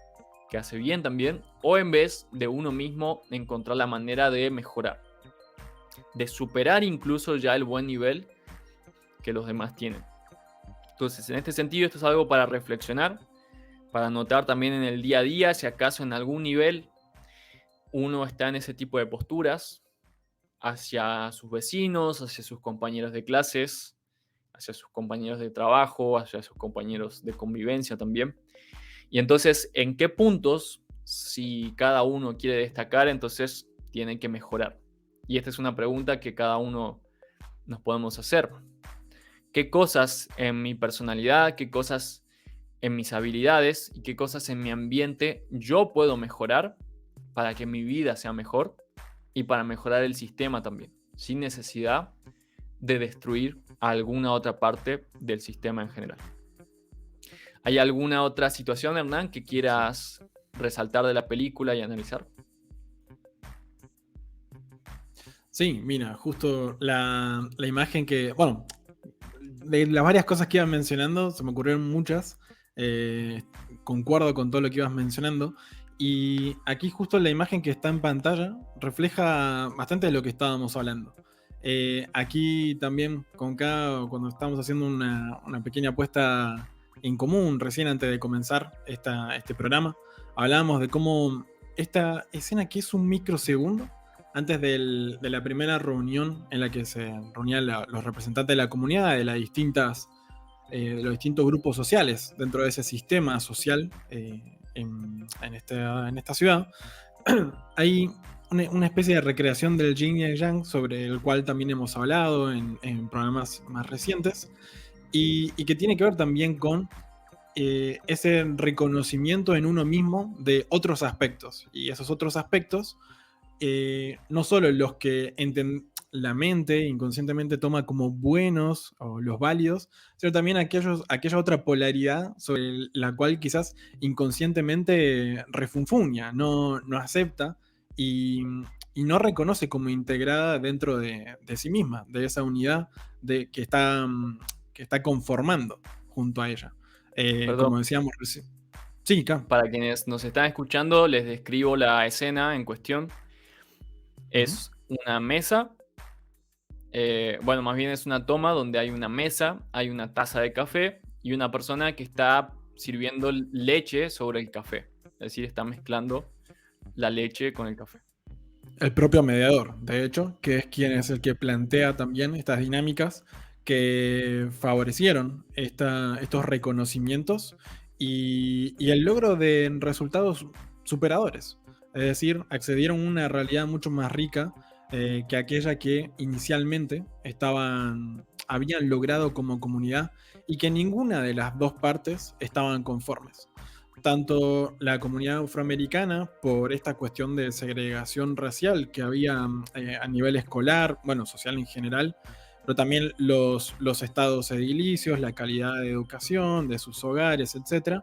que hace bien también, o en vez de uno mismo encontrar la manera de mejorar, de superar incluso ya el buen nivel que los demás tienen. Entonces, en este sentido, esto es algo para reflexionar, para notar también en el día a día si acaso en algún nivel uno está en ese tipo de posturas hacia sus vecinos, hacia sus compañeros de clases, hacia sus compañeros de trabajo, hacia sus compañeros de convivencia también. Y entonces, ¿en qué puntos, si cada uno quiere destacar, entonces tiene que mejorar? Y esta es una pregunta que cada uno nos podemos hacer. ¿Qué cosas en mi personalidad, qué cosas en mis habilidades y qué cosas en mi ambiente yo puedo mejorar para que mi vida sea mejor y para mejorar el sistema también, sin necesidad de destruir alguna otra parte del sistema en general? ¿Hay alguna otra situación, Hernán, que quieras resaltar de la película y analizar? Sí, mira, justo la imagen que, bueno, de las varias cosas que ibas mencionando, se me ocurrieron muchas. Concuerdo con todo lo que ibas mencionando. Y aquí justo la imagen que está en pantalla refleja bastante de lo que estábamos hablando. Aquí también con K, cuando estábamos haciendo una pequeña apuesta en común recién antes de comenzar este programa, hablábamos de cómo esta escena, que es un microsegundo antes de la primera reunión en la que se reunían los representantes de la comunidad, de los distintos grupos sociales dentro de ese sistema social en esta ciudad, hay una especie de recreación del yin y el yang, sobre el cual también hemos hablado en programas más recientes, y que tiene que ver también con ese reconocimiento en uno mismo de otros aspectos. Y esos otros aspectos, no solo los que la mente inconscientemente toma como buenos o los válidos, sino también aquella otra polaridad sobre la cual quizás inconscientemente refunfuña, no acepta y no reconoce como integrada dentro de sí misma, de esa unidad que está conformando junto a ella. Perdón, Como decíamos recién. Sí, K. para quienes nos están escuchando, les describo la escena en cuestión. Ujú. Es una mesa Bueno, más bien es una toma donde hay una mesa, hay una taza de café y una persona que está sirviendo leche sobre el café. Es decir, está mezclando la leche con el café. El propio mediador, de hecho, que es quien es el que plantea también estas dinámicas que favorecieron estos reconocimientos y el logro de resultados superadores. Es decir, accedieron a una realidad mucho más rica que aquella que inicialmente habían logrado como comunidad y que ninguna de las dos partes estaban conformes. Tanto la comunidad afroamericana por esta cuestión de segregación racial que había a nivel escolar, bueno, social en general, pero también los estados edilicios, la calidad de educación de sus hogares, etcétera,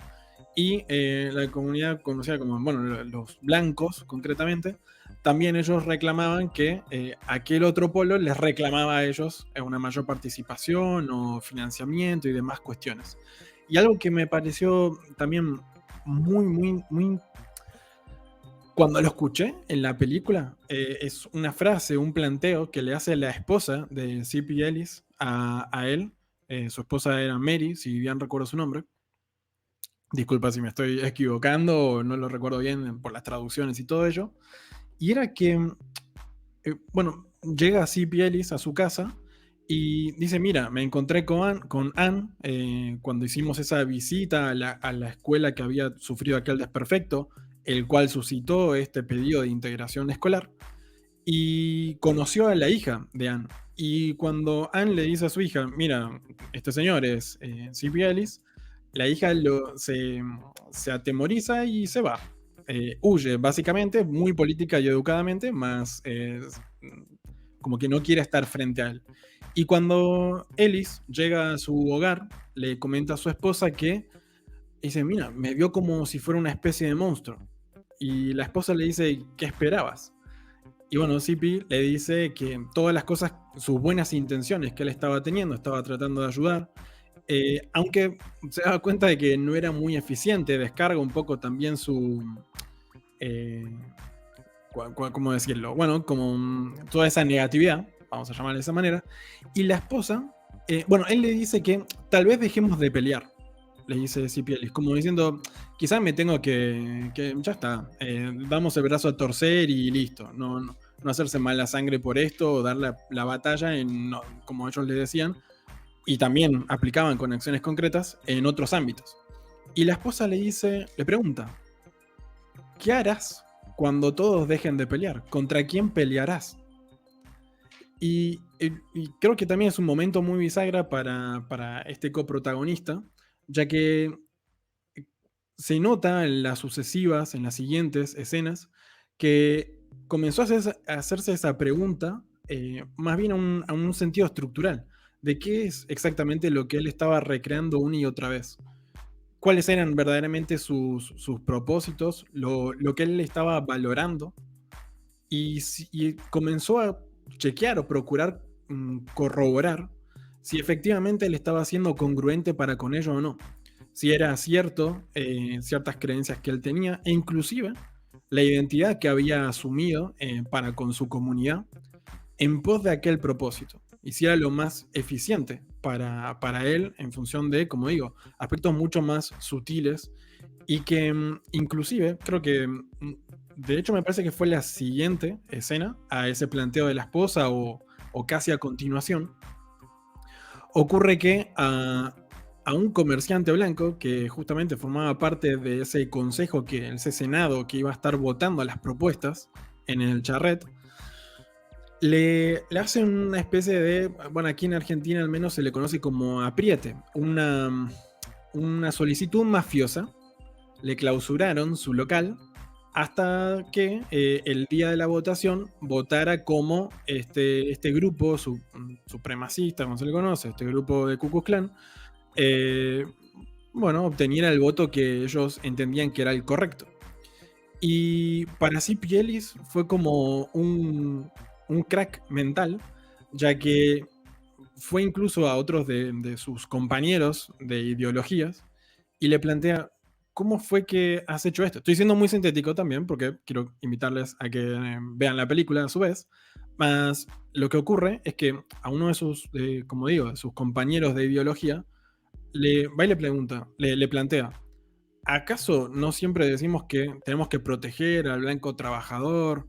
y la comunidad conocida como, bueno, los blancos concretamente, también ellos reclamaban que aquel otro polo les reclamaba a ellos una mayor participación o financiamiento y demás cuestiones. Y algo que me pareció también muy. Cuando lo escuché en la película, es una frase, un planteo que le hace la esposa de C.P. Ellis a él. Su esposa era Mary, si bien recuerdo su nombre. Disculpa si me estoy equivocando o no lo recuerdo bien por las traducciones y todo ello. Y era que, bueno, llega C.P. Ellis a su casa y dice, mira, me encontré con Anne cuando hicimos esa visita a la escuela que había sufrido aquel desperfecto, el cual suscitó este pedido de integración escolar, y conoció a la hija de Anne. Y cuando Anne le dice a su hija, mira, este señor es C.P. Ellis, la hija se atemoriza y se va. Huye, básicamente, muy política y educadamente, más como que no quiere estar frente a él. Y cuando Ellis llega a su hogar, le comenta a su esposa que dice, mira, me vio como si fuera una especie de monstruo. Y la esposa le dice, ¿qué esperabas? Y bueno, Zippy le dice que todas las cosas, sus buenas intenciones que él estaba teniendo, estaba tratando de ayudar, aunque se daba cuenta de que no era muy eficiente, descarga un poco también su, eh, ¿cómo decirlo? Bueno, como toda esa negatividad, vamos a llamarla de esa manera. Y la esposa, bueno, él le dice que tal vez dejemos de pelear, le dice Cipielis, como diciendo, quizás me tengo que ya está, damos el brazo a torcer y listo, no hacerse mala sangre por esto, o dar la batalla, como ellos le decían, y también aplicaban con acciones concretas en otros ámbitos. Y la esposa le pregunta, ¿qué harás cuando todos dejen de pelear? ¿Contra quién pelearás? Y creo que también es un momento muy bisagra para este coprotagonista, ya que se nota en las sucesivas, en las siguientes escenas, que comenzó a hacerse esa pregunta más bien a un sentido estructural, de qué es exactamente lo que él estaba recreando una y otra vez. Cuáles eran verdaderamente sus propósitos, lo que él estaba valorando, y comenzó a chequear o procurar corroborar si efectivamente él estaba siendo congruente para con ello o no. Si era cierto ciertas creencias que él tenía, e inclusive la identidad que había asumido para con su comunidad en pos de aquel propósito. Y si era lo más eficiente para él en función de, como digo, aspectos mucho más sutiles y que inclusive creo que de hecho me parece que fue la siguiente escena a ese planteo de la esposa o casi a continuación. Ocurre que a un comerciante blanco que justamente formaba parte de ese consejo, ese senado que iba a estar votando las propuestas en el charret, le hacen una especie de, bueno, aquí en Argentina al menos se le conoce como apriete, una solicitud mafiosa. Le clausuraron su local hasta que el día de la votación votara como este grupo supremacista, como se le conoce, este grupo de Ku Klux Klan, bueno, obteniera el voto que ellos entendían que era el correcto. Y para C.P. Ellis fue como un crack mental, ya que fue incluso a otros de sus compañeros de ideologías y le plantea, ¿cómo fue que has hecho esto? Estoy siendo muy sintético también porque quiero invitarles a que vean la película a su vez. Más lo que ocurre es que a uno de sus, como digo, de sus compañeros de biología, va y le pregunta, le plantea, ¿acaso no siempre decimos que tenemos que proteger al blanco trabajador,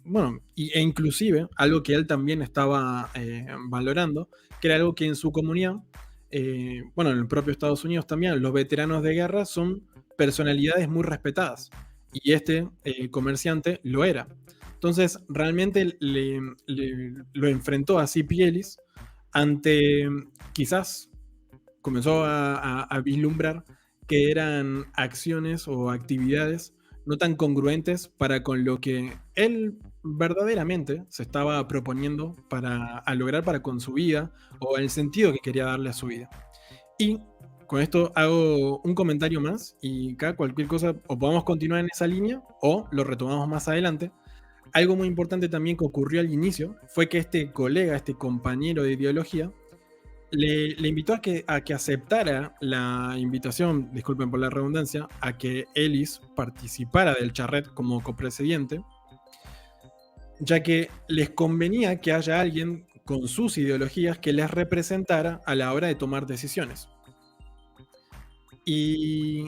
bueno, e inclusive algo que él también estaba valorando, que era algo que en su comunidad, bueno, en el propio Estados Unidos también, los veteranos de guerra son personalidades muy respetadas, y este comerciante lo era. Entonces, realmente lo enfrentó a C.P. Ellis ante quizás comenzó a vislumbrar que eran acciones o actividades no tan congruentes para con lo que él verdaderamente se estaba proponiendo a lograr para con su vida o el sentido que quería darle a su vida. Y con esto hago un comentario más y acá cualquier cosa o podemos continuar en esa línea o lo retomamos más adelante. Algo muy importante también que ocurrió al inicio fue que este colega, este compañero de ideología, le invitó a que aceptara la invitación, disculpen por la redundancia, a que Ellis participara del charret como copresidente, ya que les convenía que haya alguien con sus ideologías que les representara a la hora de tomar decisiones. Y,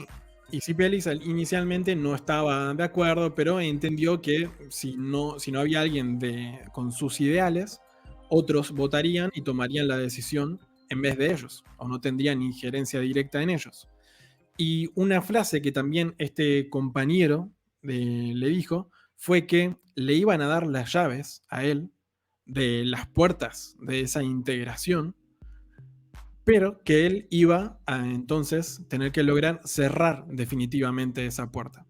y C.P. Ellis inicialmente no estaba de acuerdo, pero entendió que si no había alguien con sus ideales, otros votarían y tomarían la decisión en vez de ellos, o no tendrían injerencia directa en ellos. Y una frase que también este compañero le dijo fue que le iban a dar las llaves a él de las puertas de esa integración, pero que él iba a entonces tener que lograr cerrar definitivamente esa puerta.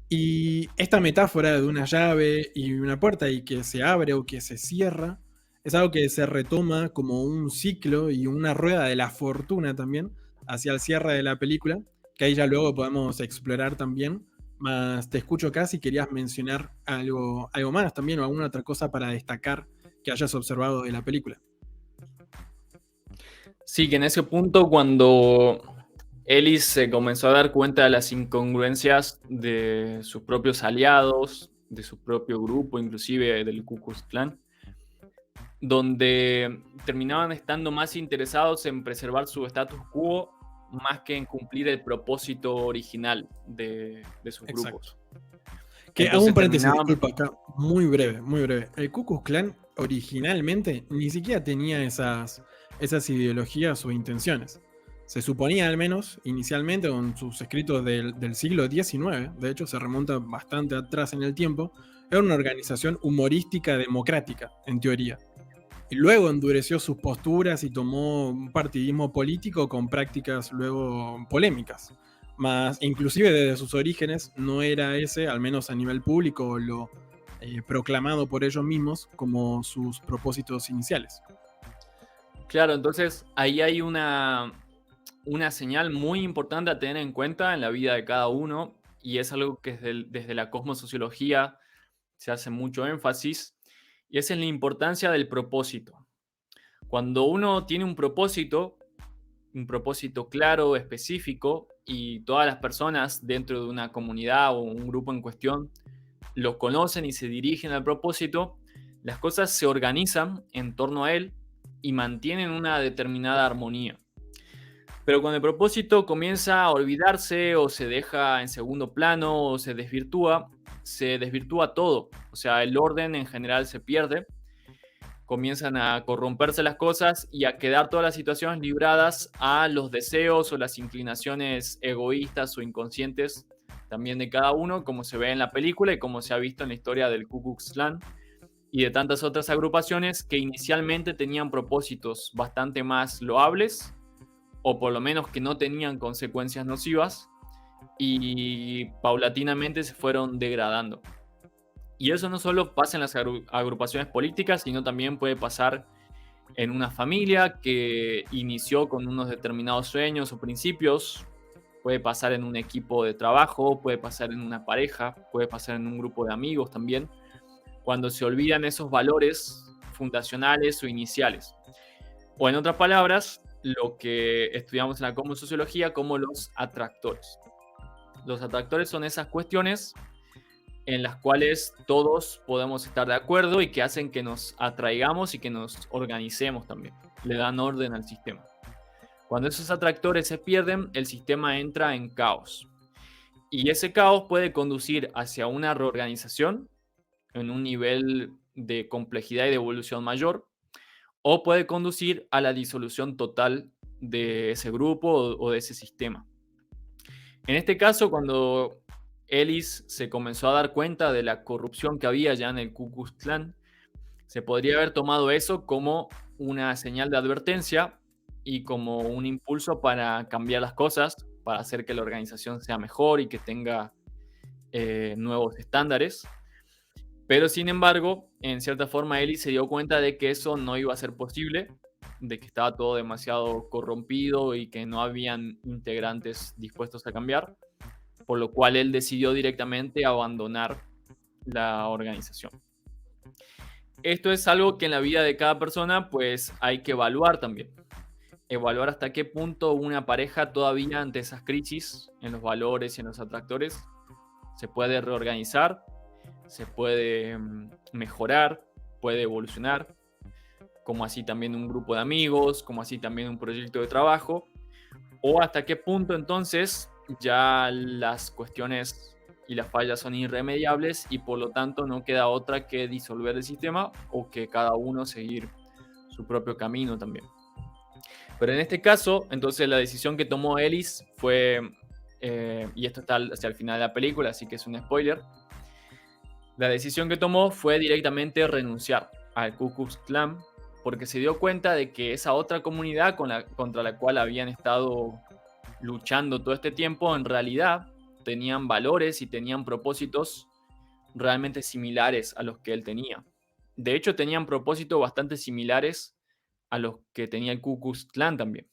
Y esta metáfora de una llave y una puerta y que se abre o que se cierra es algo que se retoma como un ciclo y una rueda de la fortuna también hacia el cierre de la película, que ahí ya luego podemos explorar también. Más te escucho acá si querías mencionar algo más también o alguna otra cosa para destacar que hayas observado de la película. Sí, que en ese punto, cuando Ellis se comenzó a dar cuenta de las incongruencias de sus propios aliados, de su propio grupo, inclusive del Ku Klux Klan, donde terminaban estando más interesados en preservar su status quo más que en cumplir el propósito original de sus grupos. Que hago un paréntesis, disculpa, acá, muy breve, muy breve. El Ku Klux Klan originalmente ni siquiera tenía esas ideologías o intenciones. Se suponía, al menos inicialmente, con sus escritos del siglo XIX, de hecho se remonta bastante atrás en el tiempo, era una organización humorística democrática, en teoría. Y luego endureció sus posturas y tomó un partidismo político con prácticas luego polémicas. Más, inclusive desde sus orígenes, no era ese, al menos a nivel público, lo proclamado por ellos mismos como sus propósitos iniciales. Claro, entonces ahí hay una señal muy importante a tener en cuenta en la vida de cada uno, y es algo que desde la cosmosociología se hace mucho énfasis, y es en la importancia del propósito. Cuando uno tiene un propósito claro, específico, y todas las personas dentro de una comunidad o un grupo en cuestión lo conocen y se dirigen al propósito, las cosas se organizan en torno a él y mantienen una determinada armonía. Pero cuando el propósito comienza a olvidarse o se deja en segundo plano o se desvirtúa todo. O sea, el orden en general se pierde, comienzan a corromperse las cosas y a quedar todas las situaciones libradas a los deseos o las inclinaciones egoístas o inconscientes también de cada uno, como se ve en la película y como se ha visto en la historia del Ku Klux Klan y de tantas otras agrupaciones que inicialmente tenían propósitos bastante más loables, o por lo menos que no tenían consecuencias nocivas, y paulatinamente se fueron degradando. Y eso no solo pasa en las agrupaciones políticas, sino también puede pasar en una familia que inició con unos determinados sueños o principios, puede pasar en un equipo de trabajo, puede pasar en una pareja, puede pasar en un grupo de amigos también, cuando se olvidan esos valores fundacionales o iniciales. O en otras palabras, lo que estudiamos en la sociología como los atractores. Los atractores son esas cuestiones en las cuales todos podemos estar de acuerdo y que hacen que nos atraigamos y que nos organicemos también. Le dan orden al sistema. Cuando esos atractores se pierden, el sistema entra en caos. Y ese caos puede conducir hacia una reorganización en un nivel de complejidad y de evolución mayor, o puede conducir a la disolución total de ese grupo o de ese sistema. En este caso, cuando Ellis se comenzó a dar cuenta de la corrupción que había ya en el Ku Klux Klan, se podría haber tomado eso como una señal de advertencia y como un impulso para cambiar las cosas, para hacer que la organización sea mejor y que tenga nuevos estándares. Pero sin embargo, en cierta forma, Ellis se dio cuenta de que eso no iba a ser posible, de que estaba todo demasiado corrompido y que no habían integrantes dispuestos a cambiar, por lo cual él decidió directamente abandonar la organización. Esto es algo que en la vida de cada persona pues hay que evaluar también. Evaluar hasta qué punto una pareja todavía ante esas crisis en los valores y en los atractores se puede reorganizar, se puede mejorar, puede evolucionar, como así también un grupo de amigos, como así también un proyecto de trabajo, o hasta qué punto entonces ya las cuestiones y las fallas son irremediables y por lo tanto no queda otra que disolver el sistema o que cada uno seguir su propio camino también. Pero en este caso, entonces la decisión que tomó Ellis fue, y esto está hacia el final de la película, así que es un spoiler, la decisión que tomó fue directamente renunciar al Ku Klux Klan porque se dio cuenta de que esa otra comunidad contra la cual habían estado luchando todo este tiempo, en realidad tenían valores y tenían propósitos realmente similares a los que él tenía. De hecho, tenían propósitos bastante similares a los que tenía el Ku Klux Klan también.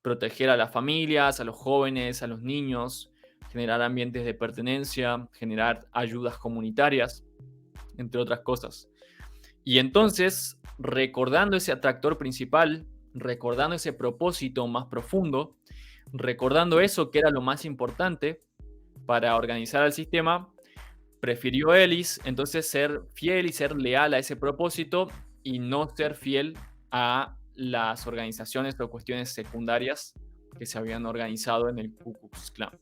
Proteger a las familias, a los jóvenes, a los niños, generar ambientes de pertenencia, generar ayudas comunitarias, entre otras cosas. Y entonces, recordando ese atractor principal, recordando ese propósito más profundo, recordando eso que era lo más importante para organizar el sistema, prefirió Ellis entonces ser fiel y ser leal a ese propósito y no ser fiel a las organizaciones o cuestiones secundarias que se habían organizado en el Ku Klux Klan.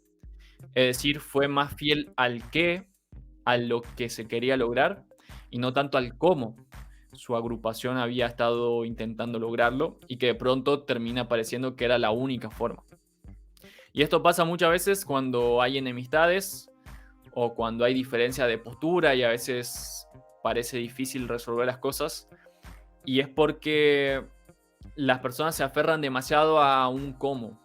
Es decir, fue más fiel al qué, a lo que se quería lograr y no tanto al cómo su agrupación había estado intentando lograrlo y que de pronto termina pareciendo que era la única forma. Y esto pasa muchas veces cuando hay enemistades o cuando hay diferencia de postura y a veces parece difícil resolver las cosas. Y es porque las personas se aferran demasiado a un cómo,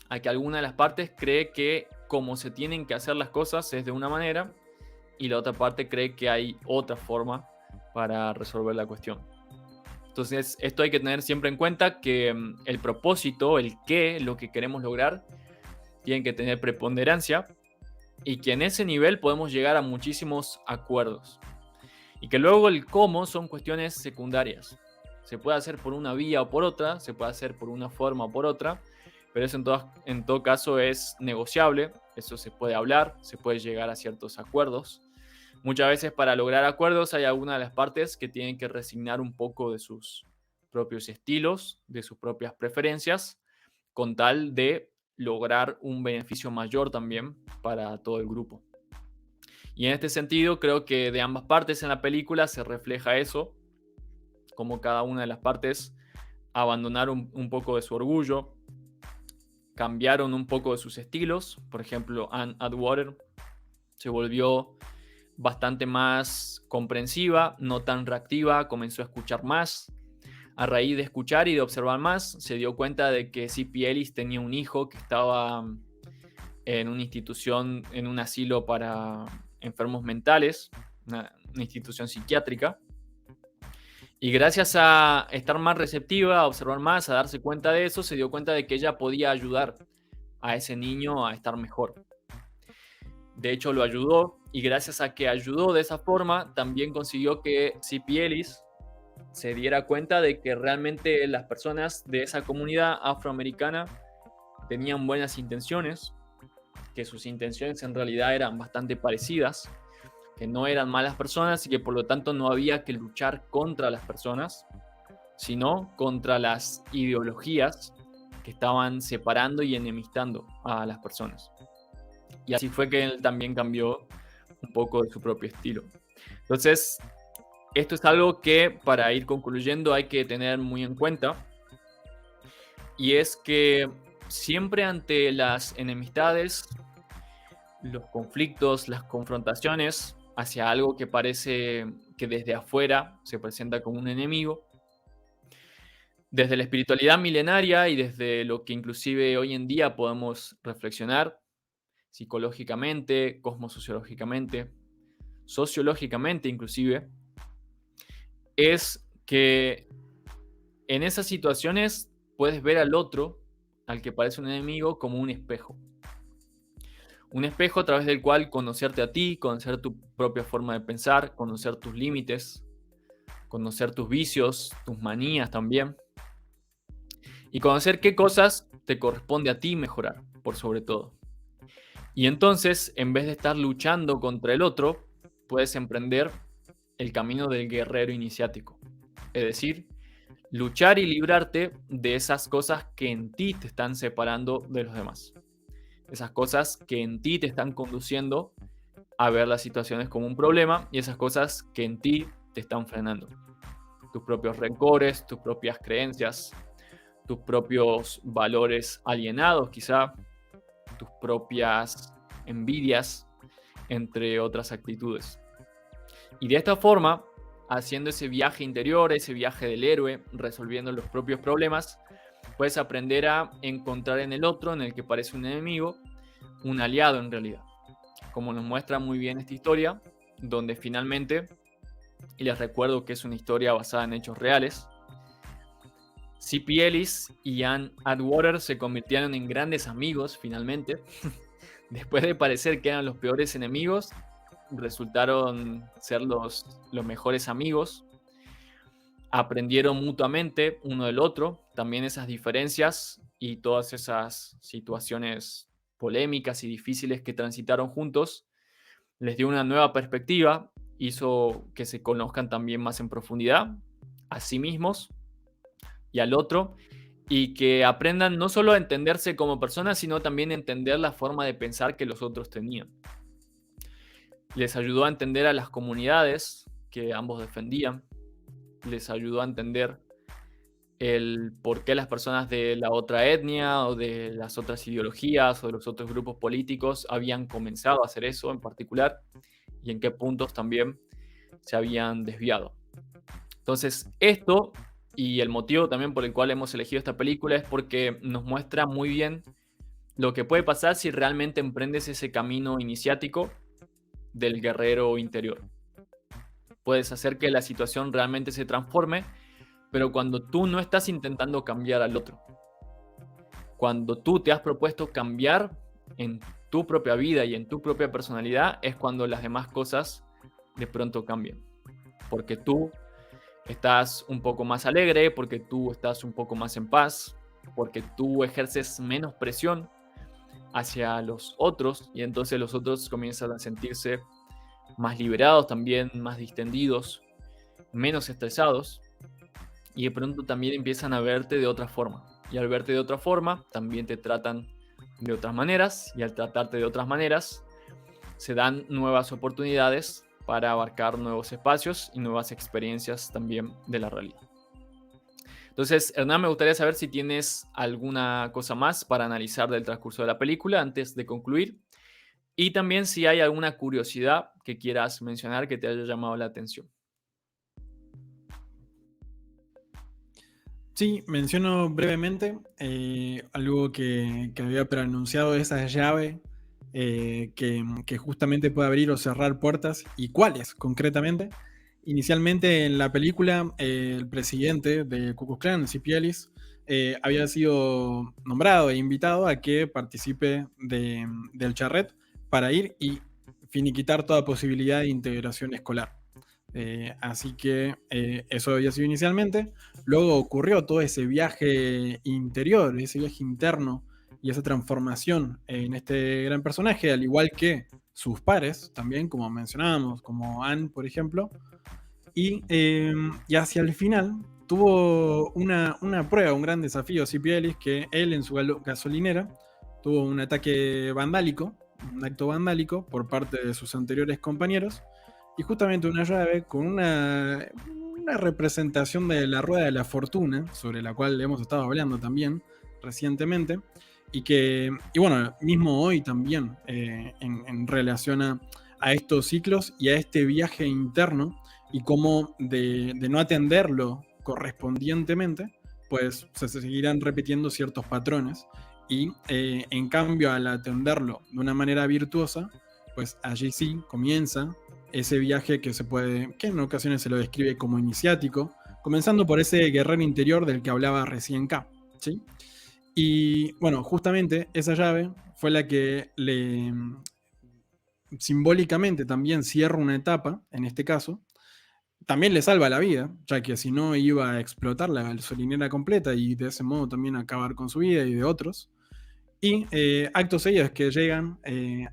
a que alguna de las partes cree que como se tienen que hacer las cosas es de una manera y la otra parte cree que hay otra forma para resolver la cuestión. Entonces, esto hay que tener siempre en cuenta que el propósito, el qué, lo que queremos lograr, tiene que tener preponderancia y que en ese nivel podemos llegar a muchísimos acuerdos. Y que luego el cómo son cuestiones secundarias. Se puede hacer por una vía o por otra, se puede hacer por una forma o por otra, pero eso en todo caso es negociable, eso se puede hablar, se puede llegar a ciertos acuerdos. Muchas veces para lograr acuerdos hay alguna de las partes que tienen que resignar un poco de sus propios estilos, de sus propias preferencias, con tal de lograr un beneficio mayor también para todo el grupo. Y en este sentido creo que de ambas partes en la película se refleja eso, como cada una de las partes abandonaron un poco de su orgullo, cambiaron un poco de sus estilos. Por ejemplo, Anne Atwater se volvió bastante más comprensiva, no tan reactiva, comenzó a escuchar más. A raíz de escuchar y de observar más, se dio cuenta de que C.P. Ellis tenía un hijo que estaba en una institución, en un asilo para enfermos mentales, una institución psiquiátrica. Y gracias a estar más receptiva, a observar más, a darse cuenta de eso, se dio cuenta de que ella podía ayudar a ese niño a estar mejor. De hecho, lo ayudó y gracias a que ayudó de esa forma, también consiguió que C.P. Ellis se diera cuenta de que realmente las personas de esa comunidad afroamericana tenían buenas intenciones, que sus intenciones en realidad eran bastante parecidas, que no eran malas personas y que por lo tanto no había que luchar contra las personas, sino contra las ideologías que estaban separando y enemistando a las personas. Y así fue que él también cambió un poco de su propio estilo. Entonces, esto es algo que para ir concluyendo hay que tener muy en cuenta, y es que siempre ante las enemistades, los conflictos, las confrontaciones hacia algo que parece que desde afuera se presenta como un enemigo, desde la espiritualidad milenaria y desde lo que inclusive hoy en día podemos reflexionar psicológicamente, cosmosociológicamente, sociológicamente inclusive, es que en esas situaciones puedes ver al otro, al que parece un enemigo, como un espejo. Un espejo a través del cual conocerte a ti, conocer tu propia forma de pensar, conocer tus límites, conocer tus vicios, tus manías también. Y conocer qué cosas te corresponde a ti mejorar, por sobre todo. Y entonces, en vez de estar luchando contra el otro, puedes emprender el camino del guerrero iniciático. Es decir, luchar y librarte de esas cosas que en ti te están separando de los demás. Esas cosas que en ti te están conduciendo a ver las situaciones como un problema y esas cosas que en ti te están frenando. Tus propios rencores, tus propias creencias, tus propios valores alienados quizá, tus propias envidias, entre otras actitudes. Y de esta forma, haciendo ese viaje interior, ese viaje del héroe, resolviendo los propios problemas, puedes aprender a encontrar en el otro, en el que parece un enemigo, un aliado en realidad. Como nos muestra muy bien esta historia, donde finalmente, y les recuerdo que es una historia basada en hechos reales, C.P. Ellis y Anne Atwater se convirtieron en grandes amigos finalmente. Después de parecer que eran los peores enemigos, resultaron ser los mejores amigos. Aprendieron mutuamente uno del otro, también esas diferencias y todas esas situaciones polémicas y difíciles que transitaron juntos, les dio una nueva perspectiva, hizo que se conozcan también más en profundidad a sí mismos y al otro, y que aprendan no solo a entenderse como personas, sino también a entender la forma de pensar que los otros tenían. Les ayudó a entender a las comunidades que ambos defendían, les ayudó a entender el por qué las personas de la otra etnia o de las otras ideologías o de los otros grupos políticos habían comenzado a hacer eso en particular y en qué puntos también se habían desviado. Entonces, esto y el motivo también por el cual hemos elegido esta película es porque nos muestra muy bien lo que puede pasar si realmente emprendes ese camino iniciático del guerrero interior. Puedes hacer que la situación realmente se transforme, pero cuando tú no estás intentando cambiar al otro, cuando tú te has propuesto cambiar en tu propia vida y en tu propia personalidad, es cuando las demás cosas de pronto cambian. Porque tú estás un poco más alegre, porque tú estás un poco más en paz, porque tú ejerces menos presión hacia los otros y entonces los otros comienzan a sentirse más liberados también, más distendidos, menos estresados y de pronto también empiezan a verte de otra forma. Y al verte de otra forma, también te tratan de otras maneras y al tratarte de otras maneras, se dan nuevas oportunidades para abarcar nuevos espacios y nuevas experiencias también de la realidad. Entonces, Hernán, me gustaría saber si tienes alguna cosa más para analizar del transcurso de la película antes de concluir. Y también si hay alguna curiosidad que quieras mencionar que te haya llamado la atención. Sí, menciono brevemente algo que había pronunciado, esa llave que justamente puede abrir o cerrar puertas, y cuáles concretamente. Inicialmente en la película, el presidente de Ku Klux Klan, C.P. Ellis, había sido nombrado e invitado a que participe del charret para ir y finiquitar toda posibilidad de integración escolar. Así que eso había sido inicialmente. Luego ocurrió todo ese viaje interior, ese viaje interno y esa transformación en este gran personaje, al igual que sus pares también, como mencionábamos, como Anne, por ejemplo. Y hacia el final tuvo una prueba, un gran desafío, C.P. Ellis, que él en su gasolinera tuvo un ataque vandálico, un acto vandálico por parte de sus anteriores compañeros, y justamente una llave con una representación de la rueda de la fortuna, sobre la cual hemos estado hablando también recientemente, y bueno, mismo hoy también en relación a estos ciclos y a este viaje interno y cómo de no atenderlo correspondientemente, pues se seguirán repitiendo ciertos patrones y en cambio al atenderlo de una manera virtuosa, pues allí sí comienza ese viaje que en ocasiones se lo describe como iniciático, comenzando por ese guerrero interior del que hablaba recién K, ¿sí? Y bueno, justamente esa llave fue la que simbólicamente también cierra una etapa, en este caso, también le salva la vida, ya que si no iba a explotar la gasolinera completa y de ese modo también acabar con su vida y de otros. Y actos seguidos que llegan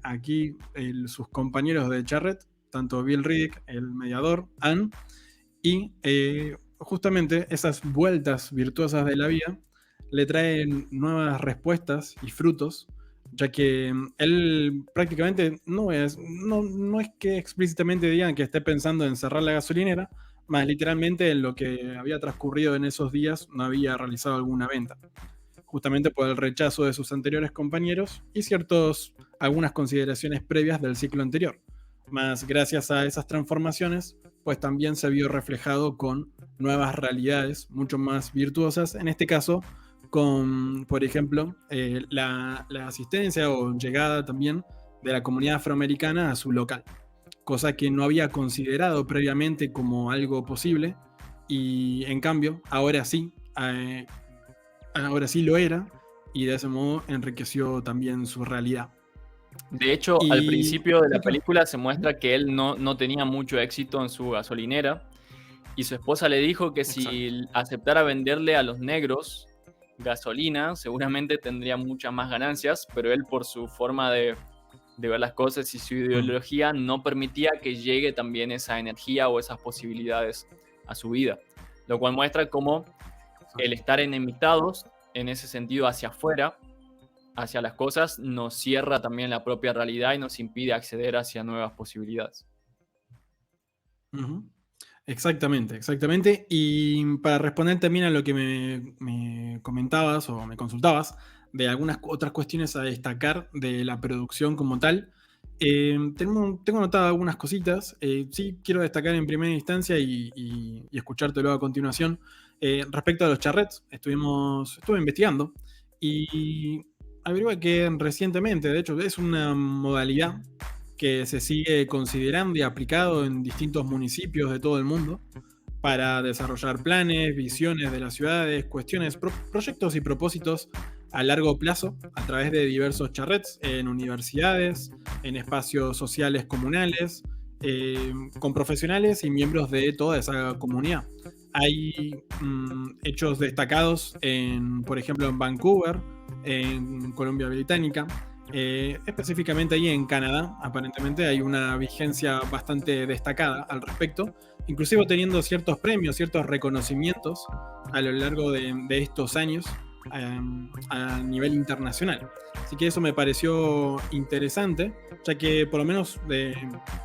aquí sus compañeros de Charret, tanto Bill Riddick, el mediador, Anne, y justamente esas vueltas virtuosas de la vida le traen nuevas respuestas y frutos, ya que él prácticamente no es que explícitamente digan que esté pensando en cerrar la gasolinera, más literalmente en lo que había transcurrido en esos días no había realizado alguna venta, justamente por el rechazo de sus anteriores compañeros y algunas consideraciones previas del ciclo anterior. Más gracias a esas transformaciones, pues también se vio reflejado con nuevas realidades mucho más virtuosas, en este caso con, por ejemplo, la asistencia o llegada también de la comunidad afroamericana a su local, cosa que no había considerado previamente como algo posible y en cambio ahora sí lo era y de ese modo enriqueció también su realidad. De hecho, al Y principio de la otra, película se muestra que él no tenía mucho éxito en su gasolinera y su esposa le dijo que exacto. si aceptara venderle a los negros gasolina, seguramente tendría muchas más ganancias, pero él por su forma de ver las cosas y su Mm, ideología no permitía que llegue también esa energía o esas posibilidades a su vida, lo cual muestra cómo el exacto. estar enemistados en ese sentido hacia afuera, hacia las cosas, nos cierra también la propia realidad y nos impide acceder hacia nuevas posibilidades. Ujú. Exactamente, exactamente. Y para responder también a lo que me comentabas o me consultabas de algunas otras cuestiones a destacar de la producción como tal, tengo anotadas algunas cositas. Sí, quiero destacar en primera instancia y escuchártelo a continuación. Respecto a los charrets, estuve investigando y averigué que recientemente, de hecho, es una modalidad que se sigue considerando y aplicado en distintos municipios de todo el mundo para desarrollar planes, visiones de las ciudades, proyectos y propósitos a largo plazo a través de diversos charrets en universidades, en espacios sociales comunales, con profesionales y miembros de toda esa comunidad. Hay hechos destacados, por ejemplo, en Vancouver, en Columbia Británica, específicamente ahí en Canadá, aparentemente hay una vigencia bastante destacada al respecto, inclusive teniendo ciertos premios, ciertos reconocimientos a lo largo de estos años a nivel internacional. Así que eso me pareció interesante, ya que por lo menos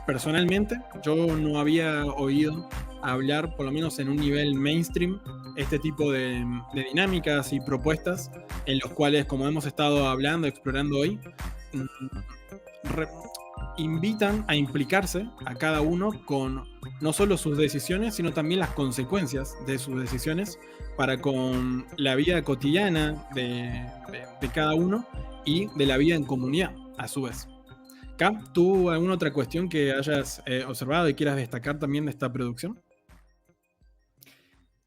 personalmente yo no había oído hablar, por lo menos en un nivel mainstream, este tipo de dinámicas y propuestas en los cuales, como hemos estado hablando, explorando hoy, mm, re- invitan a implicarse a cada uno con no solo sus decisiones, sino también las consecuencias de sus decisiones para con la vida cotidiana de cada uno y de la vida en comunidad, a su vez. Cap, ¿tú alguna otra cuestión que hayas observado y quieras destacar también de esta producción?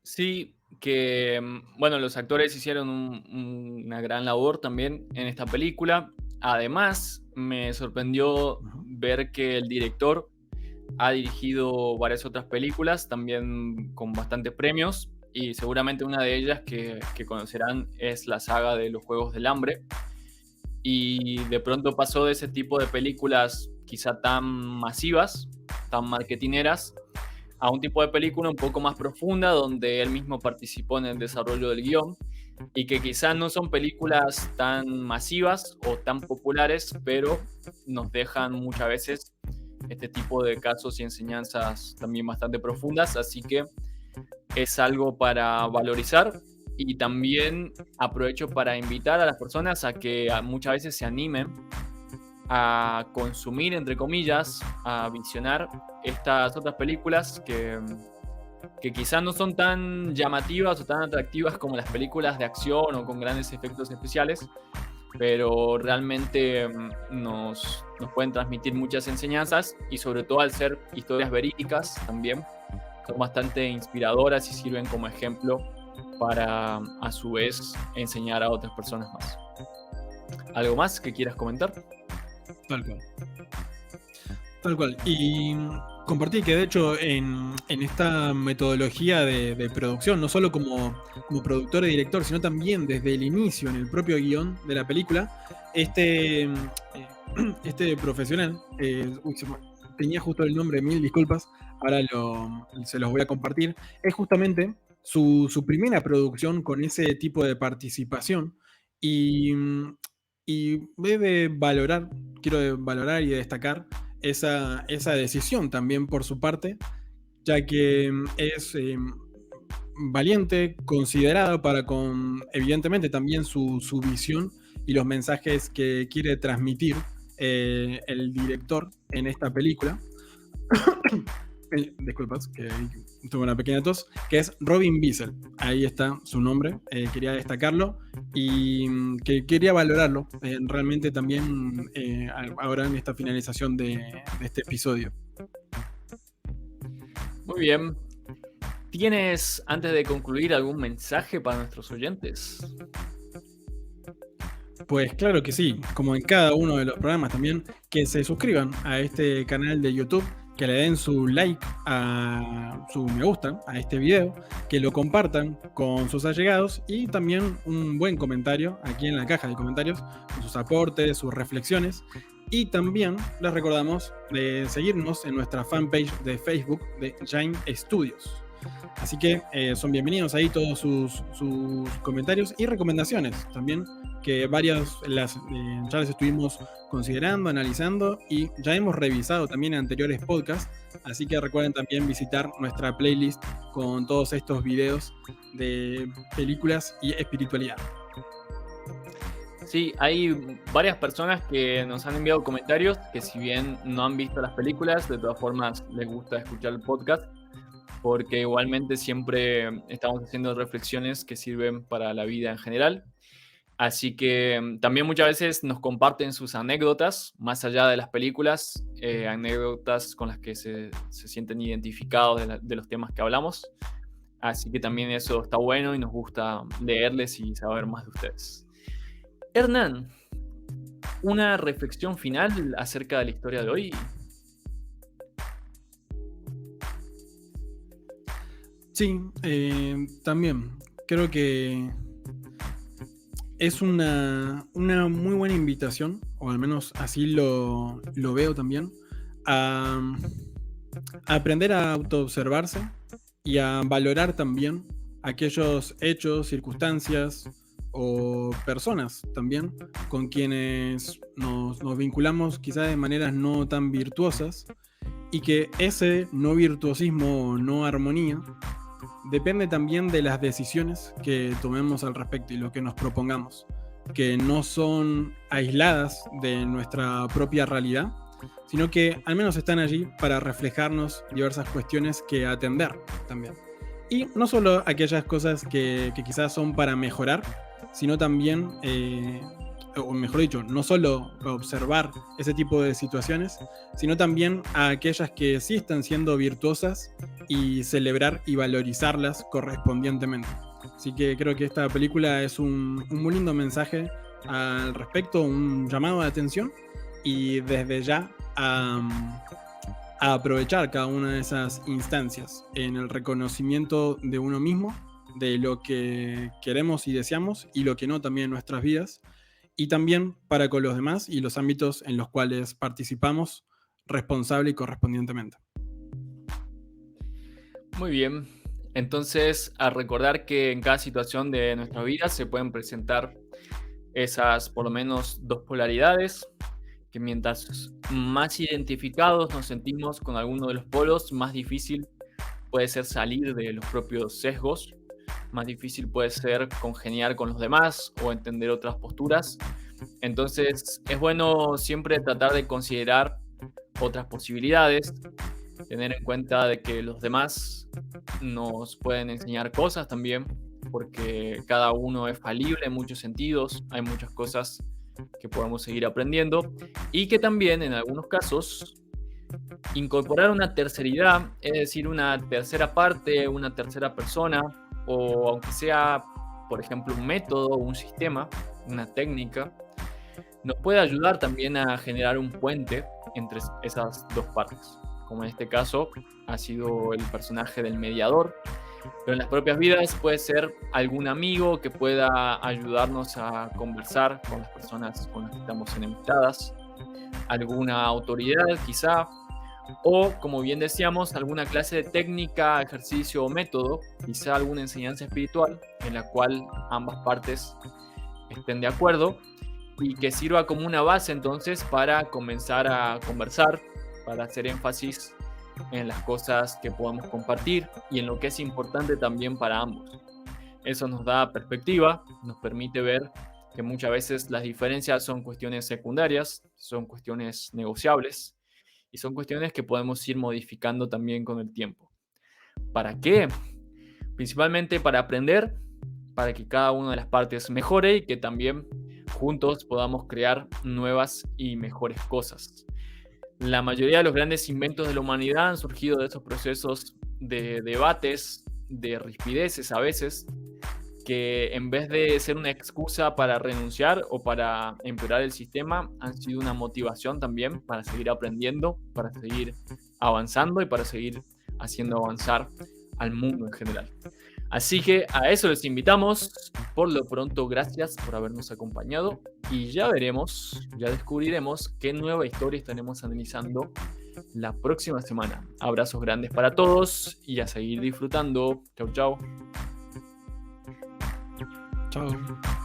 Sí, que bueno, los actores hicieron una gran labor también en esta película. Además, me sorprendió Ujú. ver que el director ha dirigido varias otras películas, también con bastantes premios, y seguramente una de ellas que conocerán es la saga de los Juegos del Hambre. Y de pronto pasó de ese tipo de películas quizá tan masivas, tan marketineras, a un tipo de película un poco más profunda, donde él mismo participó en el desarrollo del guión, y que quizás no son películas tan masivas o tan populares, pero nos dejan muchas veces este tipo de casos y enseñanzas también bastante profundas, así que es algo para valorizar. Y también aprovecho para invitar a las personas a que muchas veces se animen a consumir, entre comillas, a visionar estas otras películas que quizás no son tan llamativas o tan atractivas como las películas de acción o con grandes efectos especiales, pero realmente nos pueden transmitir muchas enseñanzas, y sobre todo al ser historias verídicas también son bastante inspiradoras y sirven como ejemplo para a su vez enseñar a otras personas más. ¿Algo más que quieras comentar? Tal cual. Tal cual. Y compartí que de hecho en esta metodología de producción, no solo como productor y director, sino también desde el inicio, en el propio guión de la película, este profesional, tenía justo el nombre, mil disculpas, ahora se los voy a compartir, es justamente su primera producción con ese tipo de participación, y quiero valorar y destacar esa decisión también por su parte, ya que es valiente, considerado para con, evidentemente, también su visión y los mensajes que quiere transmitir el director en esta película. Disculpas, que tuve una pequeña tos, que es Robin Wiesel. Ahí está su nombre, quería destacarlo y que quería valorarlo realmente también ahora en esta finalización de este episodio. Muy bien. ¿Tienes, antes de concluir, algún mensaje para nuestros oyentes? Pues claro que sí, como en cada uno de los programas también, que se suscriban a este canal de YouTube, que le den su like, su me gusta a este video, que lo compartan con sus allegados y también un buen comentario aquí en la caja de comentarios con sus aportes, sus reflexiones. Y también les recordamos de seguirnos en nuestra fanpage de Facebook de Jaime Studios. Así que son bienvenidos ahí todos sus comentarios y recomendaciones también, que varias ya las estuvimos considerando, analizando y ya hemos revisado también en anteriores podcasts. Así que recuerden también visitar nuestra playlist con todos estos videos de películas y espiritualidad. Sí, hay varias personas que nos han enviado comentarios que, si bien no han visto las películas, de todas formas les gusta escuchar el podcast, porque igualmente siempre estamos haciendo reflexiones que sirven para la vida en general. Así que también muchas veces nos comparten sus anécdotas, más allá de las películas, anécdotas con las que se sienten identificados de los temas que hablamos. Así que también eso está bueno y nos gusta leerles y saber más de ustedes. Hernán, una reflexión final acerca de la historia de hoy. Sí, también creo que es una muy buena invitación, o al menos así lo veo también, a aprender a autoobservarse y a valorar también aquellos hechos, circunstancias o personas también con quienes nos vinculamos quizá de maneras no tan virtuosas, y que ese no virtuosismo o no armonía depende también de las decisiones que tomemos al respecto y lo que nos propongamos, que no son aisladas de nuestra propia realidad, sino que al menos están allí para reflejarnos diversas cuestiones que atender también. Y no solo aquellas cosas que quizás son para mejorar, sino también, o mejor dicho, no solo observar ese tipo de situaciones, sino también a aquellas que sí están siendo virtuosas y celebrar y valorizarlas correspondientemente. Así que creo que esta película es un muy lindo mensaje al respecto, un llamado de atención, y desde ya a aprovechar cada una de esas instancias en el reconocimiento de uno mismo, de lo que queremos y deseamos y lo que no también en nuestras vidas, y también para con los demás y los ámbitos en los cuales participamos responsable y correspondientemente. Muy bien. Entonces, a recordar que en cada situación de nuestra vida se pueden presentar esas por lo menos dos polaridades, que mientras más identificados nos sentimos con alguno de los polos, más difícil puede ser salir de los propios sesgos, más difícil puede ser congeniar con los demás o entender otras posturas. Entonces, es bueno siempre tratar de considerar otras posibilidades, tener en cuenta de que los demás nos pueden enseñar cosas también, porque cada uno es falible en muchos sentidos, hay muchas cosas que podemos seguir aprendiendo y que también en algunos casos incorporar una terceridad, es decir, una tercera parte, una tercera persona, o aunque sea, por ejemplo, un método, un sistema, una técnica, nos puede ayudar también a generar un puente entre esas dos partes, como en este caso ha sido el personaje del mediador, pero en las propias vidas puede ser algún amigo que pueda ayudarnos a conversar con las personas con las que estamos enemistadas, alguna autoridad quizá, o como bien decíamos, alguna clase de técnica, ejercicio o método, quizá alguna enseñanza espiritual en la cual ambas partes estén de acuerdo y que sirva como una base entonces para comenzar a conversar, para hacer énfasis en las cosas que podamos compartir y en lo que es importante también para ambos. Eso nos da perspectiva, nos permite ver que muchas veces las diferencias son cuestiones secundarias, son cuestiones negociables y son cuestiones que podemos ir modificando también con el tiempo. ¿Para qué? Principalmente para aprender, para que cada una de las partes mejore y que también juntos podamos crear nuevas y mejores cosas. La mayoría de los grandes inventos de la humanidad han surgido de esos procesos de debates, de rispideces a veces, que en vez de ser una excusa para renunciar o para empeorar el sistema, han sido una motivación también para seguir aprendiendo, para seguir avanzando y para seguir haciendo avanzar al mundo en general. Así que a eso les invitamos. Por lo pronto, gracias por habernos acompañado y ya veremos, ya descubriremos qué nueva historia estaremos analizando la próxima semana. Abrazos grandes para todos y a seguir disfrutando. Chau, chau. Chao.